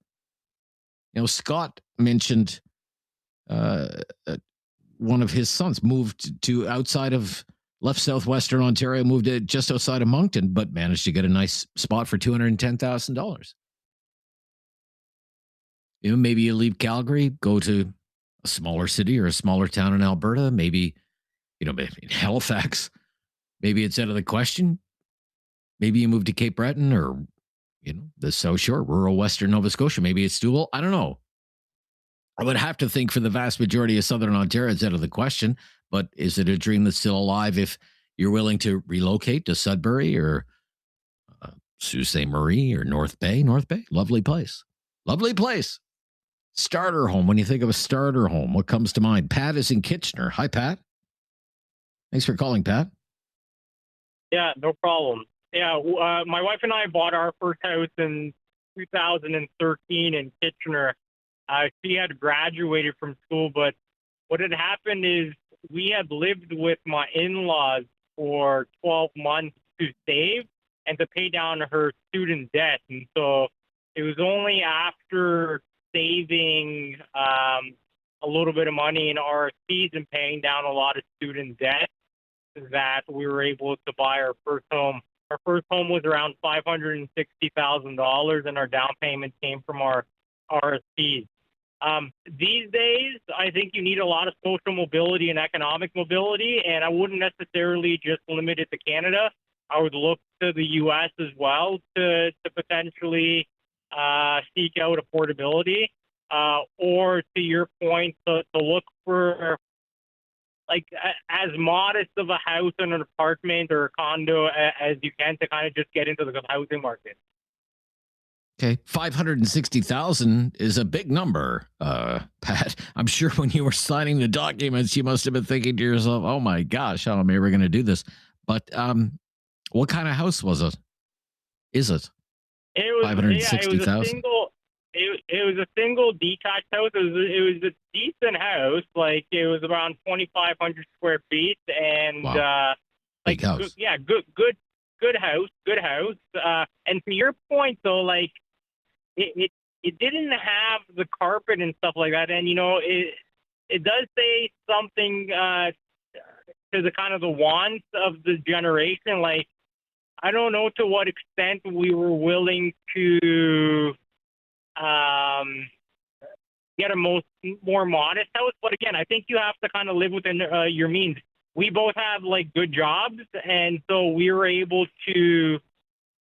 You know, Scott mentioned one of his sons moved to left southwestern Ontario, moved to just outside of Moncton, but managed to get a nice spot for $210,000. You know, maybe you leave Calgary, go to a smaller city or a smaller town in Alberta, maybe in Halifax. Maybe it's out of the question. Maybe you move to Cape Breton or, the South Shore, rural Western Nova Scotia. Maybe it's doable. I don't know. I would have to think for the vast majority of Southern Ontario, it's out of the question. But is it a dream that's still alive if you're willing to relocate to Sudbury or Sault Ste. Marie or North Bay? North Bay, lovely place. Lovely place. Starter home. When you think of a starter home, what comes to mind? Pat is in Kitchener. Hi, Pat. Thanks for calling, Pat. Yeah, no problem. Yeah, my wife and I bought our first house in 2013 in Kitchener. She had graduated from school, but what had happened is we had lived with my in-laws for 12 months to save and to pay down her student debt. And so it was only after saving a little bit of money in RSPs and paying down a lot of student debt that we were able to buy our first home. Our first home was around $560,000, and our down payment came from our RSPs. These days, I think you need a lot of social mobility and economic mobility, and I wouldn't necessarily just limit it to Canada. I would look to the U.S. as well to potentially seek out affordability, or to your point, to look for as modest of a house and an apartment or a condo as you can to kind of just get into the housing market. Okay, 560,000 is a big number, Pat. I'm sure when you were signing the documents, you must have been thinking to yourself, "Oh my gosh, how am I ever going to do this?" But what kind of house was it? Is it? It was 560,000. It was a single detached house. It was a decent house. Like, it was around 2,500 square feet, and wow. Big house. Good house. And to your point, though, like it didn't have the carpet and stuff like that. And it does say something to the kind of the wants of the generation. Like, I don't know to what extent we were willing to get a more modest house. But again, I think you have to kind of live within your means. We both have good jobs, and so we were able to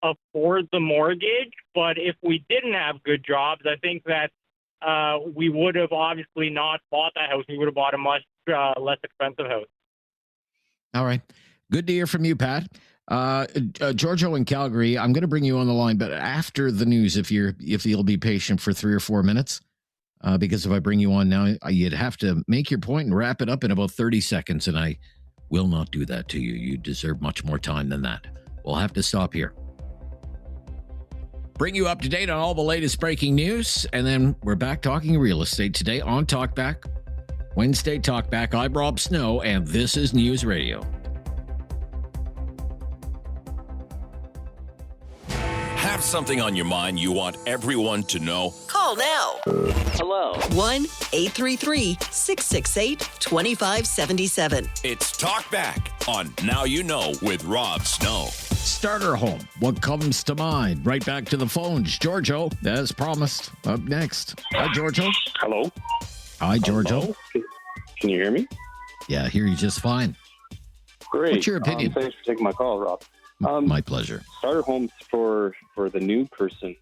afford the mortgage. But if we didn't have good jobs, I think that we would have obviously not bought that house. We would have bought a much less expensive house. All right. Good to hear from you, Pat. Giorgio in Calgary, I'm going to bring you on the line, but after the news, if you'll be patient for 3 or 4 minutes, because if I bring you on now, you'd have to make your point and wrap it up in about 30 seconds, and I will not do that to you. You deserve much more time than that. We'll have to stop here. Bring you up to date on all the latest breaking news, and then we're back talking real estate today on Talkback. Wednesday Talkback. I'm Rob Snow, and this is News Radio. Have something on your mind you want everyone to know? Call now. Hello. 1-833-668-2577. It's Talkback on Now You Know with Rob Snow. Starter home. What comes to mind? Right back to the phones. Giorgio, as promised, up next. Hi, Giorgio. Hello. Hi, Giorgio. Hello. Can you hear me? Yeah, I hear you just fine. Great. What's your opinion? Thanks for taking my call, Rob. My pleasure. Starter homes for the new person.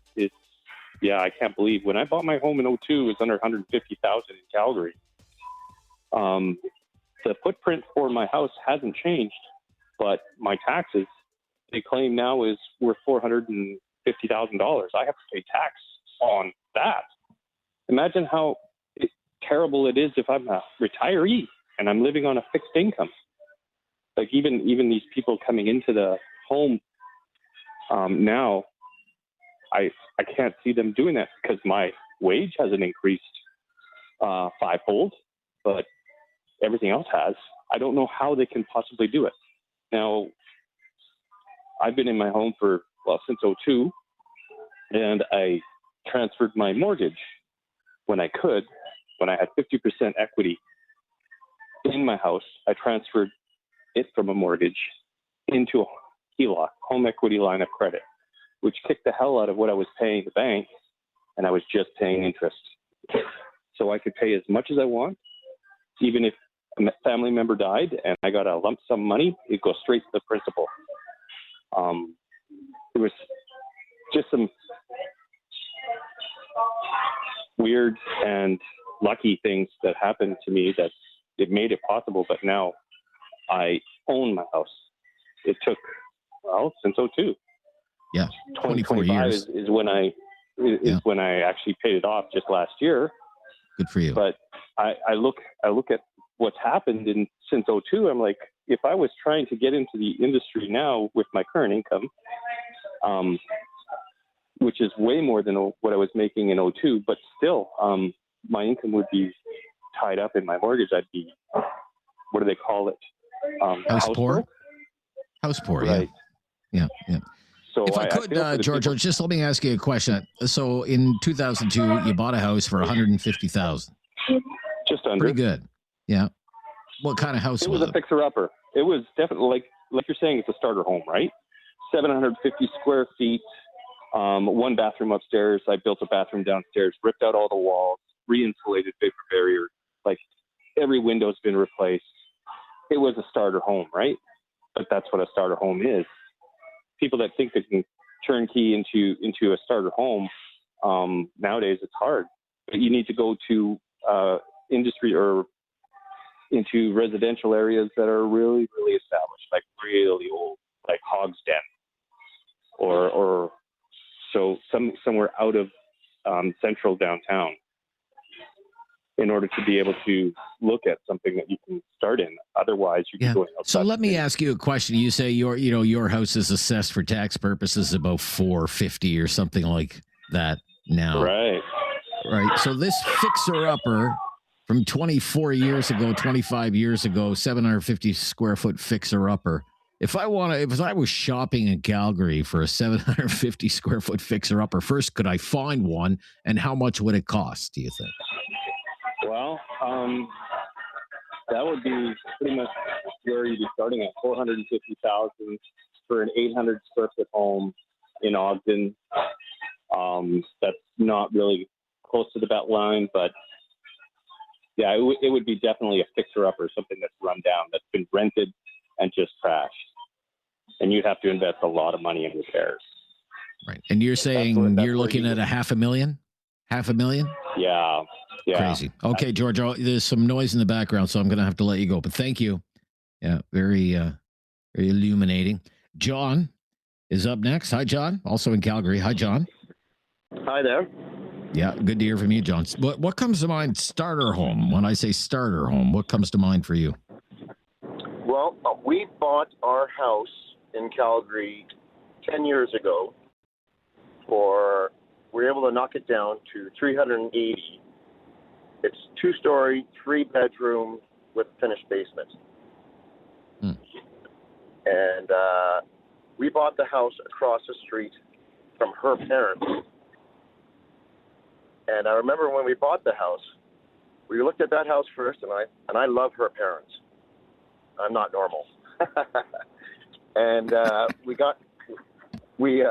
I can't believe when I bought my home in 2002, it was under $150,000 in Calgary. The footprint for my house hasn't changed, but my taxes, they claim now is worth $450,000. I have to pay tax on that. Imagine how terrible it is if I'm a retiree and I'm living on a fixed income. Like even these people coming into the home now, I can't see them doing that because my wage hasn't increased fivefold, but everything else has. I don't know how they can possibly do it. Now, I've been in my home since '02, and I transferred my mortgage when I could. When I had 50% equity in my house, I transferred it from a mortgage into a HELOC, home equity line of credit, which kicked the hell out of what I was paying the bank, and I was just paying interest. So I could pay as much as I want, even if a family member died and I got a lump sum money, it goes straight to the principal. There was just some weird and lucky things that happened to me that it made it possible, but now I own my house. It took, since '02. Yeah, 24 years. is when I actually paid it off just last year. Good for you. But I look at what's happened since '02. I'm like, if I was trying to get into the industry now with my current income, which is way more than what I was making in '02, but still, my income would be tied up in my mortgage. I'd be, what do they call it? House poor? House poor, right. Yeah. So if I could, George, just let me ask you a question. So in 2002, you bought a house for $150,000. Just under. Pretty good. Yeah. What kind of house was it? It was a fixer-upper. It was definitely, like you're saying, it's a starter home, right? 750 square feet, one bathroom upstairs. I built a bathroom downstairs, ripped out all the walls, re-insulated vapor barrier. Like, every window's been replaced. It was a starter home, right? But that's what a starter home is. People that think they can turnkey into a starter home, nowadays it's hard. But you need to go to industry or into residential areas that are really, really established, like really old, like Hog's Den, or so somewhere out of central downtown, in order to be able to look at something that you can start in. Otherwise, you're going outside. So let me ask you a question. You say your house is assessed for tax purposes about $450 or something like that now. Right. So this fixer-upper from 25 years ago, 750 square foot fixer-upper. If I was shopping in Calgary for a 750 square foot fixer-upper, first, could I find one, and how much would it cost, do you think? Well, that would be pretty much where you'd be starting at, $450,000 for an 800 square foot home in Ogden. That's not really close to the belt line, but yeah, it would be definitely a fixer-upper, something that's run down, that's been rented and just trashed. And you'd have to invest a lot of money in repairs. Right. And you're saying you're looking at $500,000? $500,000? Yeah. Crazy. Okay, George, there's some noise in the background, so I'm going to have to let you go. But thank you. Yeah, very, very illuminating. John is up next. Hi, John. Also in Calgary. Hi, John. Hi there. Yeah, good to hear from you, John. What comes to mind, starter home? When I say starter home, what comes to mind for you? Well, we bought our house in Calgary 10 years ago. We were able to knock it down to $380,000. It's 2-story, 3-bedroom with finished basement. And we bought the house across the street from her parents. And I remember when we bought the house, we looked at that house first, and I love her parents. I'm not normal. And we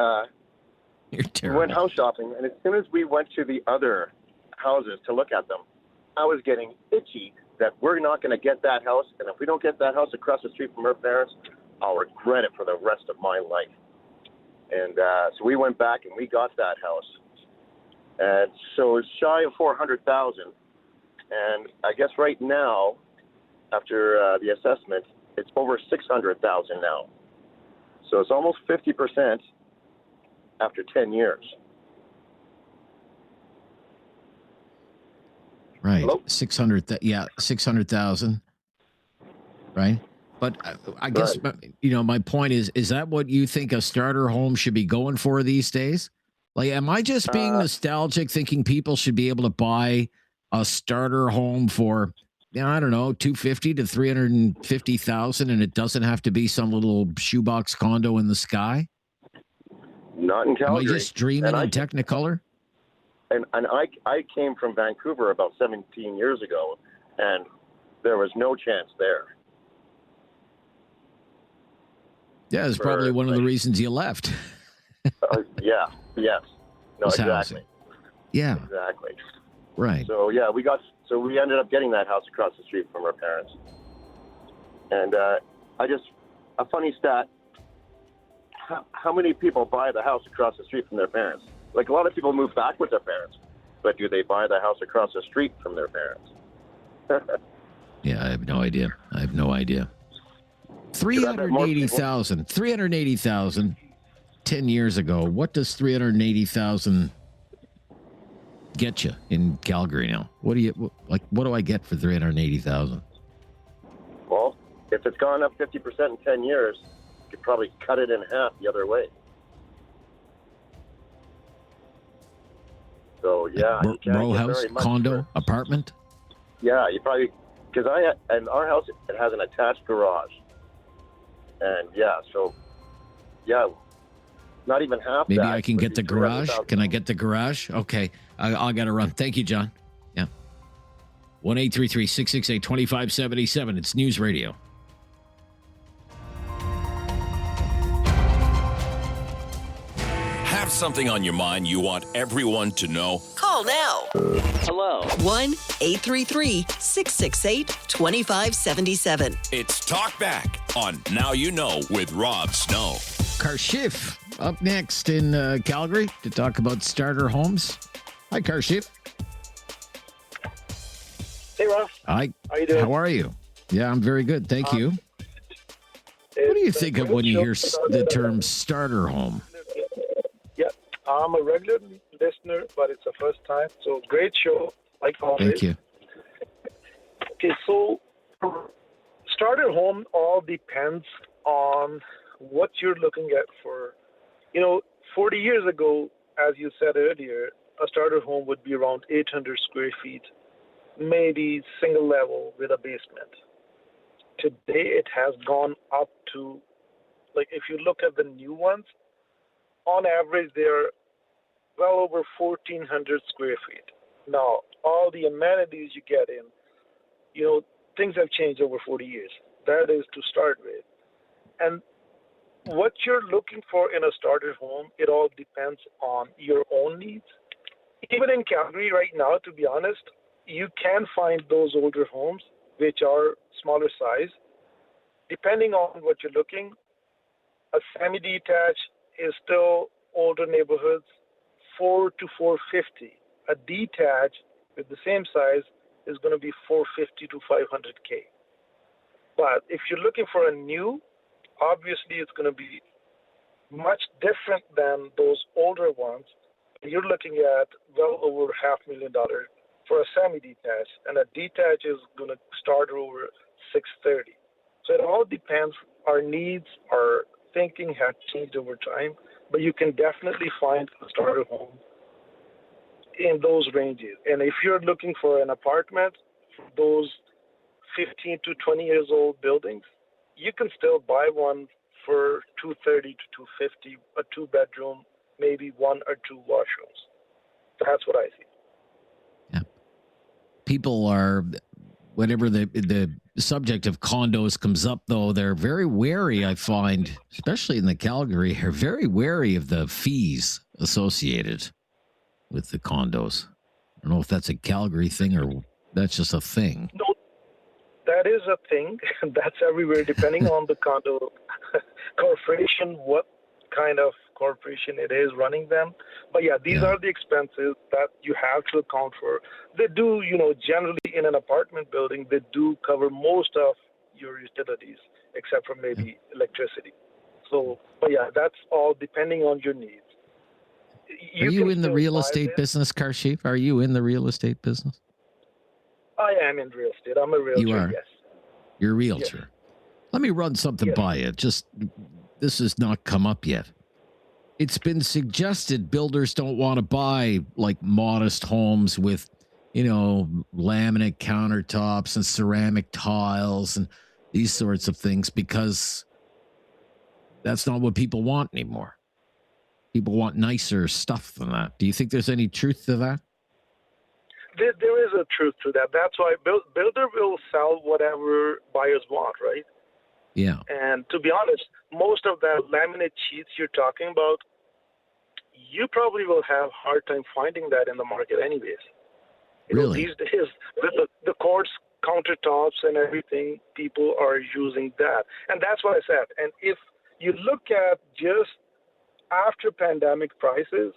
went house shopping, and as soon as we went to the other houses to look at them, I was getting itchy that we're not going to get that house, and if we don't get that house across the street from her parents, I'll regret it for the rest of my life. And so we went back and we got that house. And so it's shy of $400,000. And I guess right now, after the assessment, it's over $600,000 now. So it's almost 50% after 10 years. Right. Hello? 600,000. Right. But I guess, my point is that what you think a starter home should be going for these days? Like, am I just being nostalgic, thinking people should be able to buy a starter home for, I don't know, $250,000 to $350,000, and it doesn't have to be some little shoebox condo in the sky? Not in Calgary. Am I just dreaming in Technicolor? And I came from Vancouver about 17 years ago, and there was no chance there. Yeah, it's probably one of the reasons you left. Yeah. Yes. No. Was Exactly. housing. Yeah. Exactly. Right. So yeah, we ended up getting that house across the street from our parents. And a funny stat: how many people buy the house across the street from their parents? Like, a lot of people move back with their parents, but do they buy the house across the street from their parents? Yeah, I have no idea. 380,000 10 years ago. What does 380,000 get you in Calgary now? What do I get for 380,000? Well, if it's gone up 50% in 10 years, you could probably cut it in half the other way. So yeah, row house, condo, apartment. Yeah, you probably, because our house, it has an attached garage, and not even half. Maybe I can get the garage. Can I get the garage? Okay, I got to run. Thank you, John. Yeah, 1-833-668-2577. It's News Radio. Have something on your mind you want everyone to know? Call now. Hello. 1-833-668-2577. It's Talkback on Now You Know with Rob Snow. Karshif up next in Calgary to talk about starter homes. Hi, Karshif. Hey, Rob. Hi. How you doing? How are you? Yeah, I'm very good. Thank you. What do you think of when you hear the term starter home? Yeah, I'm a regular listener, but it's the first time. So great show, like always. Thank you. Okay, so starter home all depends on what you're looking at for. 40 years ago, as you said earlier, a starter home would be around 800 square feet, maybe single level with a basement. Today, it has gone up to, if you look at the new ones, on average, they're well over 1,400 square feet. Now, all the amenities you get in, things have changed over 40 years. That is to start with. And what you're looking for in a starter home, it all depends on your own needs. Even in Calgary right now, to be honest, you can find those older homes which are smaller size. Depending on what you're looking, a semi-detached is still older neighborhoods, 4 to 450. A detached with the same size is going to be 450 to 500K. But if you're looking for a new, obviously it's going to be much different than those older ones. You're looking at well over $500,000 for a semi-detached, and a detached is going to start over $630,000. So it all depends. Our needs, our thinking have changed over time, but you can definitely find a starter home in those ranges. And if you're looking for an apartment, for those 15 to 20 years old buildings, you can still buy one for $230,000 to $250,000, a 2-bedroom, maybe 1 or 2 washrooms. That's what I see. People are, whenever the subject of condos comes up, though, they're very wary, I find, especially in the Calgary, are very wary of the fees associated with the condos. I don't know if that's a Calgary thing or that's just a thing. No, that is a thing. That's everywhere, depending on the condo corporation, what kind of corporation it is running them. But yeah, these are the expenses that you have to account for. They do, generally in an apartment building, they do cover most of your utilities, except for maybe electricity. So, but yeah, that's all depending on your needs. Are you in the real estate business, Karshif? Are you in the real estate business? I am in real estate. I'm a realtor, You are? yes. You're a realtor. Yes. Let me run something by you. This has not come up yet. it's been suggested builders don't want to buy like modest homes with, laminate countertops and ceramic tiles and these sorts of things because that's not what people want anymore. People want nicer stuff than that. Do you think there's any truth to that? There is a truth to that. That's why builder will sell whatever buyers want, right? Yeah. And to be honest, most of that laminate sheets you're talking about, you probably will have a hard time finding that in the market anyways. Really? These days, with the quartz countertops and everything, people are using that. And that's what I said. And if you look at just after pandemic prices,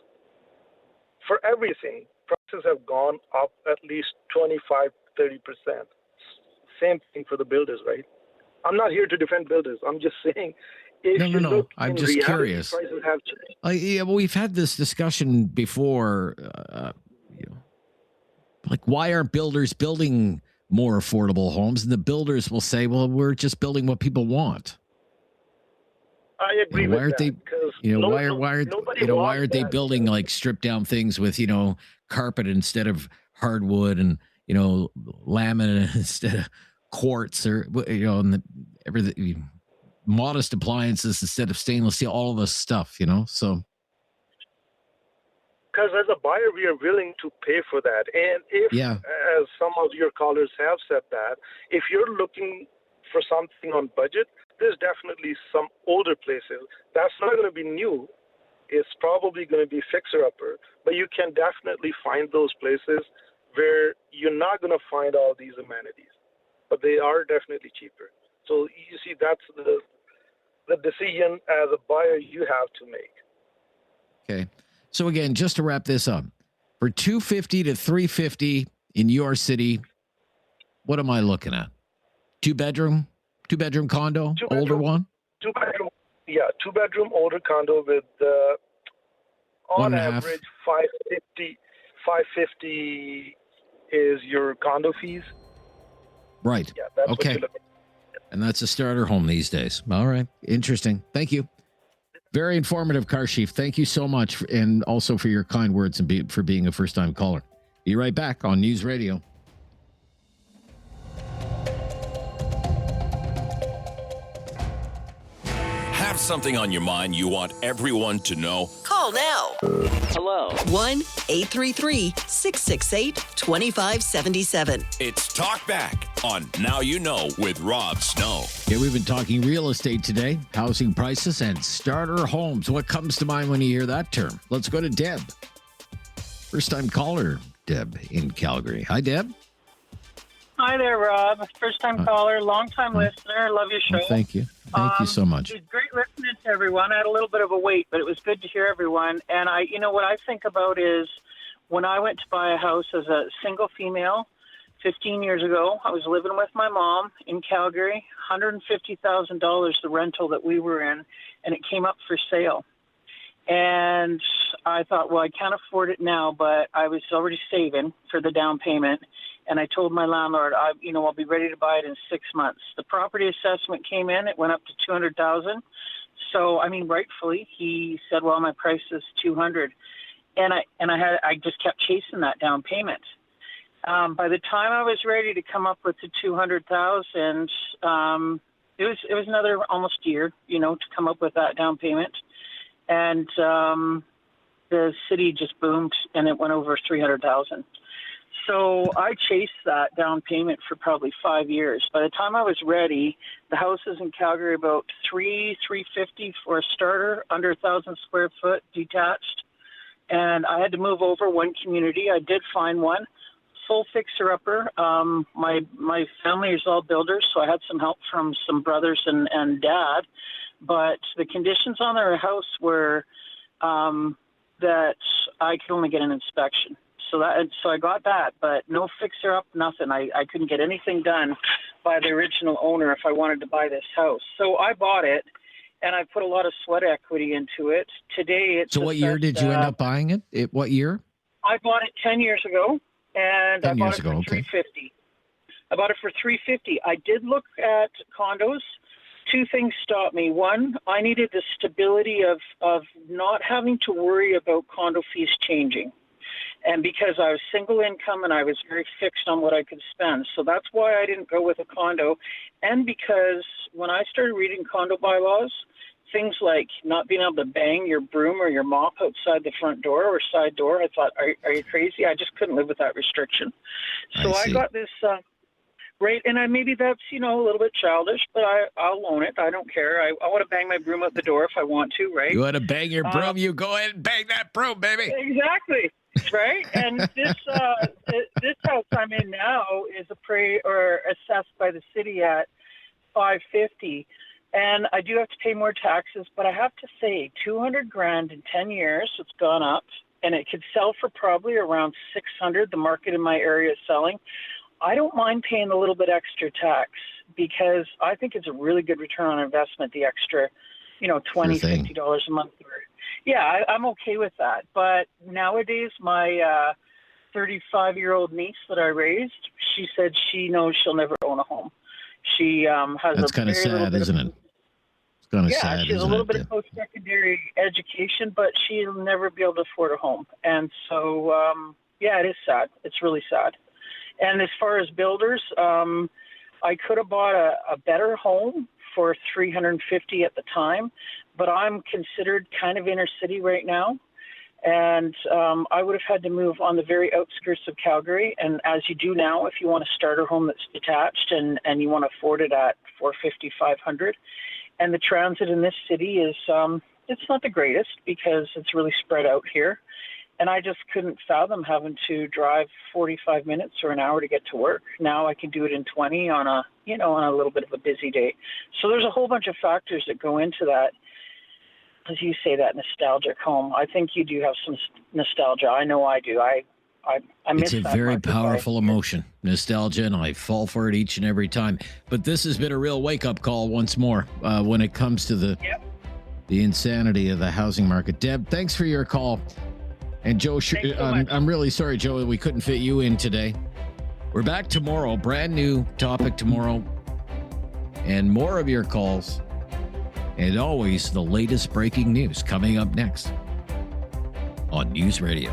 for everything, prices have gone up at least 25, 30%. Same thing for the builders, right? I'm not here to defend builders. I'm just saying, No. I'm just reality, curious. prices have changed. Well, we've had this discussion before. Like, why aren't builders building more affordable homes? And the builders will say, "Well, we're just building what people want." I agree with that. Why aren't they building like stripped down things with carpet instead of hardwood and laminate instead of quartz or and everything, modest appliances instead of stainless steel, all of this stuff, so. Because as a buyer, we are willing to pay for that. And if, as some of your callers have said that, if you're looking for something on budget, there's definitely some older places. That's not going to be new. It's probably going to be fixer-upper. But you can definitely find those places where you're not going to find all these amenities. But they are definitely cheaper. So you see, that's the decision as a buyer you have to make. Okay. So again, just to wrap this up, for $250 to $350 in your city, what am I looking at? Two bedroom condo, older one? Two bedroom older condo with on average $550 is your condo fees. Right. Yeah, that's what you're looking at. And that's a starter home these days. All right. Interesting. Thank you. Very informative, Karshif. Thank you so much, and also for your kind words and for being a first-time caller. Be right back on News Radio. Have something on your mind you want everyone to know? Call now. Hello. 1-833-668-2577. It's Talkback on Now You Know with Rob Snow. Okay, we've been talking real estate today, housing prices and starter homes. What comes to mind when you hear that term? Let's go to Deb. First-time caller, Deb in Calgary. Hi, Deb. Hi there, Rob. First-time caller, long-time listener. Love your show. Well, thank you. Thank you so much. It was great listening to everyone. I had a little bit of a wait, but it was good to hear everyone. And what I think about is when I went to buy a house as a single female 15 years ago, I was living with my mom in Calgary, $150,000 the rental that we were in, and it came up for sale. And I thought, well, I can't afford it now, but I was already saving for the down payment. And I told my landlord, I'll be ready to buy it in 6 months. The property assessment came in; it went up to $200,000. So, rightfully, he said, "Well, my price is $200,000," and I just kept chasing that down payment. By the time I was ready to come up with the $200,000, it was another almost year, to come up with that down payment, and the city just boomed, and it went over $300,000. So I chased that down payment for probably 5 years. By the time I was ready, the houses in Calgary about $350 for a starter, under 1,000 square foot, detached. And I had to move over one community. I did find one, full fixer-upper. My family is all builders, so I had some help from some brothers and dad. But the conditions on their house were that I could only get an inspection. So I got that, but no fixer-up, nothing. I couldn't get anything done by the original owner if I wanted to buy this house. So I bought it, and I put a lot of sweat equity into it. Today, it's... So what year did you end up buying it? What year? I bought it 10 years ago, and I bought it for $350,000. I bought it for $350,000. I did look at condos two things stopped me. One, I needed the stability of not having to worry about condo fees changing. And because I was single income and I was very fixed on what I could spend. So that's why I didn't go with a condo. And because when I started reading condo bylaws, things like not being able to bang your broom or your mop outside the front door or side door, I thought, are you crazy? I just couldn't live with that restriction. So I got this, right, and maybe that's, a little bit childish, but I'll own it. I don't care. I want to bang my broom out the door if I want to, right? You want to bang your broom? You go ahead and bang that broom, baby. Exactly. Right, and this house I'm in now is assessed by the city at $550, and I do have to pay more taxes. But I have to say, $200,000 in 10 years, it's gone up, and it could sell for probably around $600,000. The market in my area is selling. I don't mind paying a little bit extra tax because I think it's a really good return on investment. The extra, $20, $50 a month. Yeah, I'm okay with that. But nowadays, my 35-year-old niece that I raised, she said she knows she'll never own a home. She has That's kind of sad, isn't it? It's kind of sad, she has a little bit of post-secondary education, but she'll never be able to afford a home. And so, it is sad. It's really sad. And as far as builders, I could have bought a better home for $350 at the time, but I'm considered kind of inner city right now. And I would have had to move on the very outskirts of Calgary. And as you do now, if you want a starter home that's detached and you want to afford it at $450, $500. And the transit in this city is, it's not the greatest because it's really spread out here. And I just couldn't fathom having to drive 45 minutes or an hour to get to work. Now I can do it in 20 on a little bit of a busy day. So there's a whole bunch of factors that go into that. As you say, that nostalgic home. I think you do have some nostalgia. I know I do. I miss that. It's a very powerful emotion, nostalgia, and I fall for it each and every time. But this has been a real wake-up call once more when it comes to the insanity of the housing market. Deb, thanks for your call. And Joe, I'm really sorry, Joe, that we couldn't fit you in today. We're back tomorrow. Brand new topic tomorrow. And more of your calls. And always the latest breaking news coming up next on News Radio.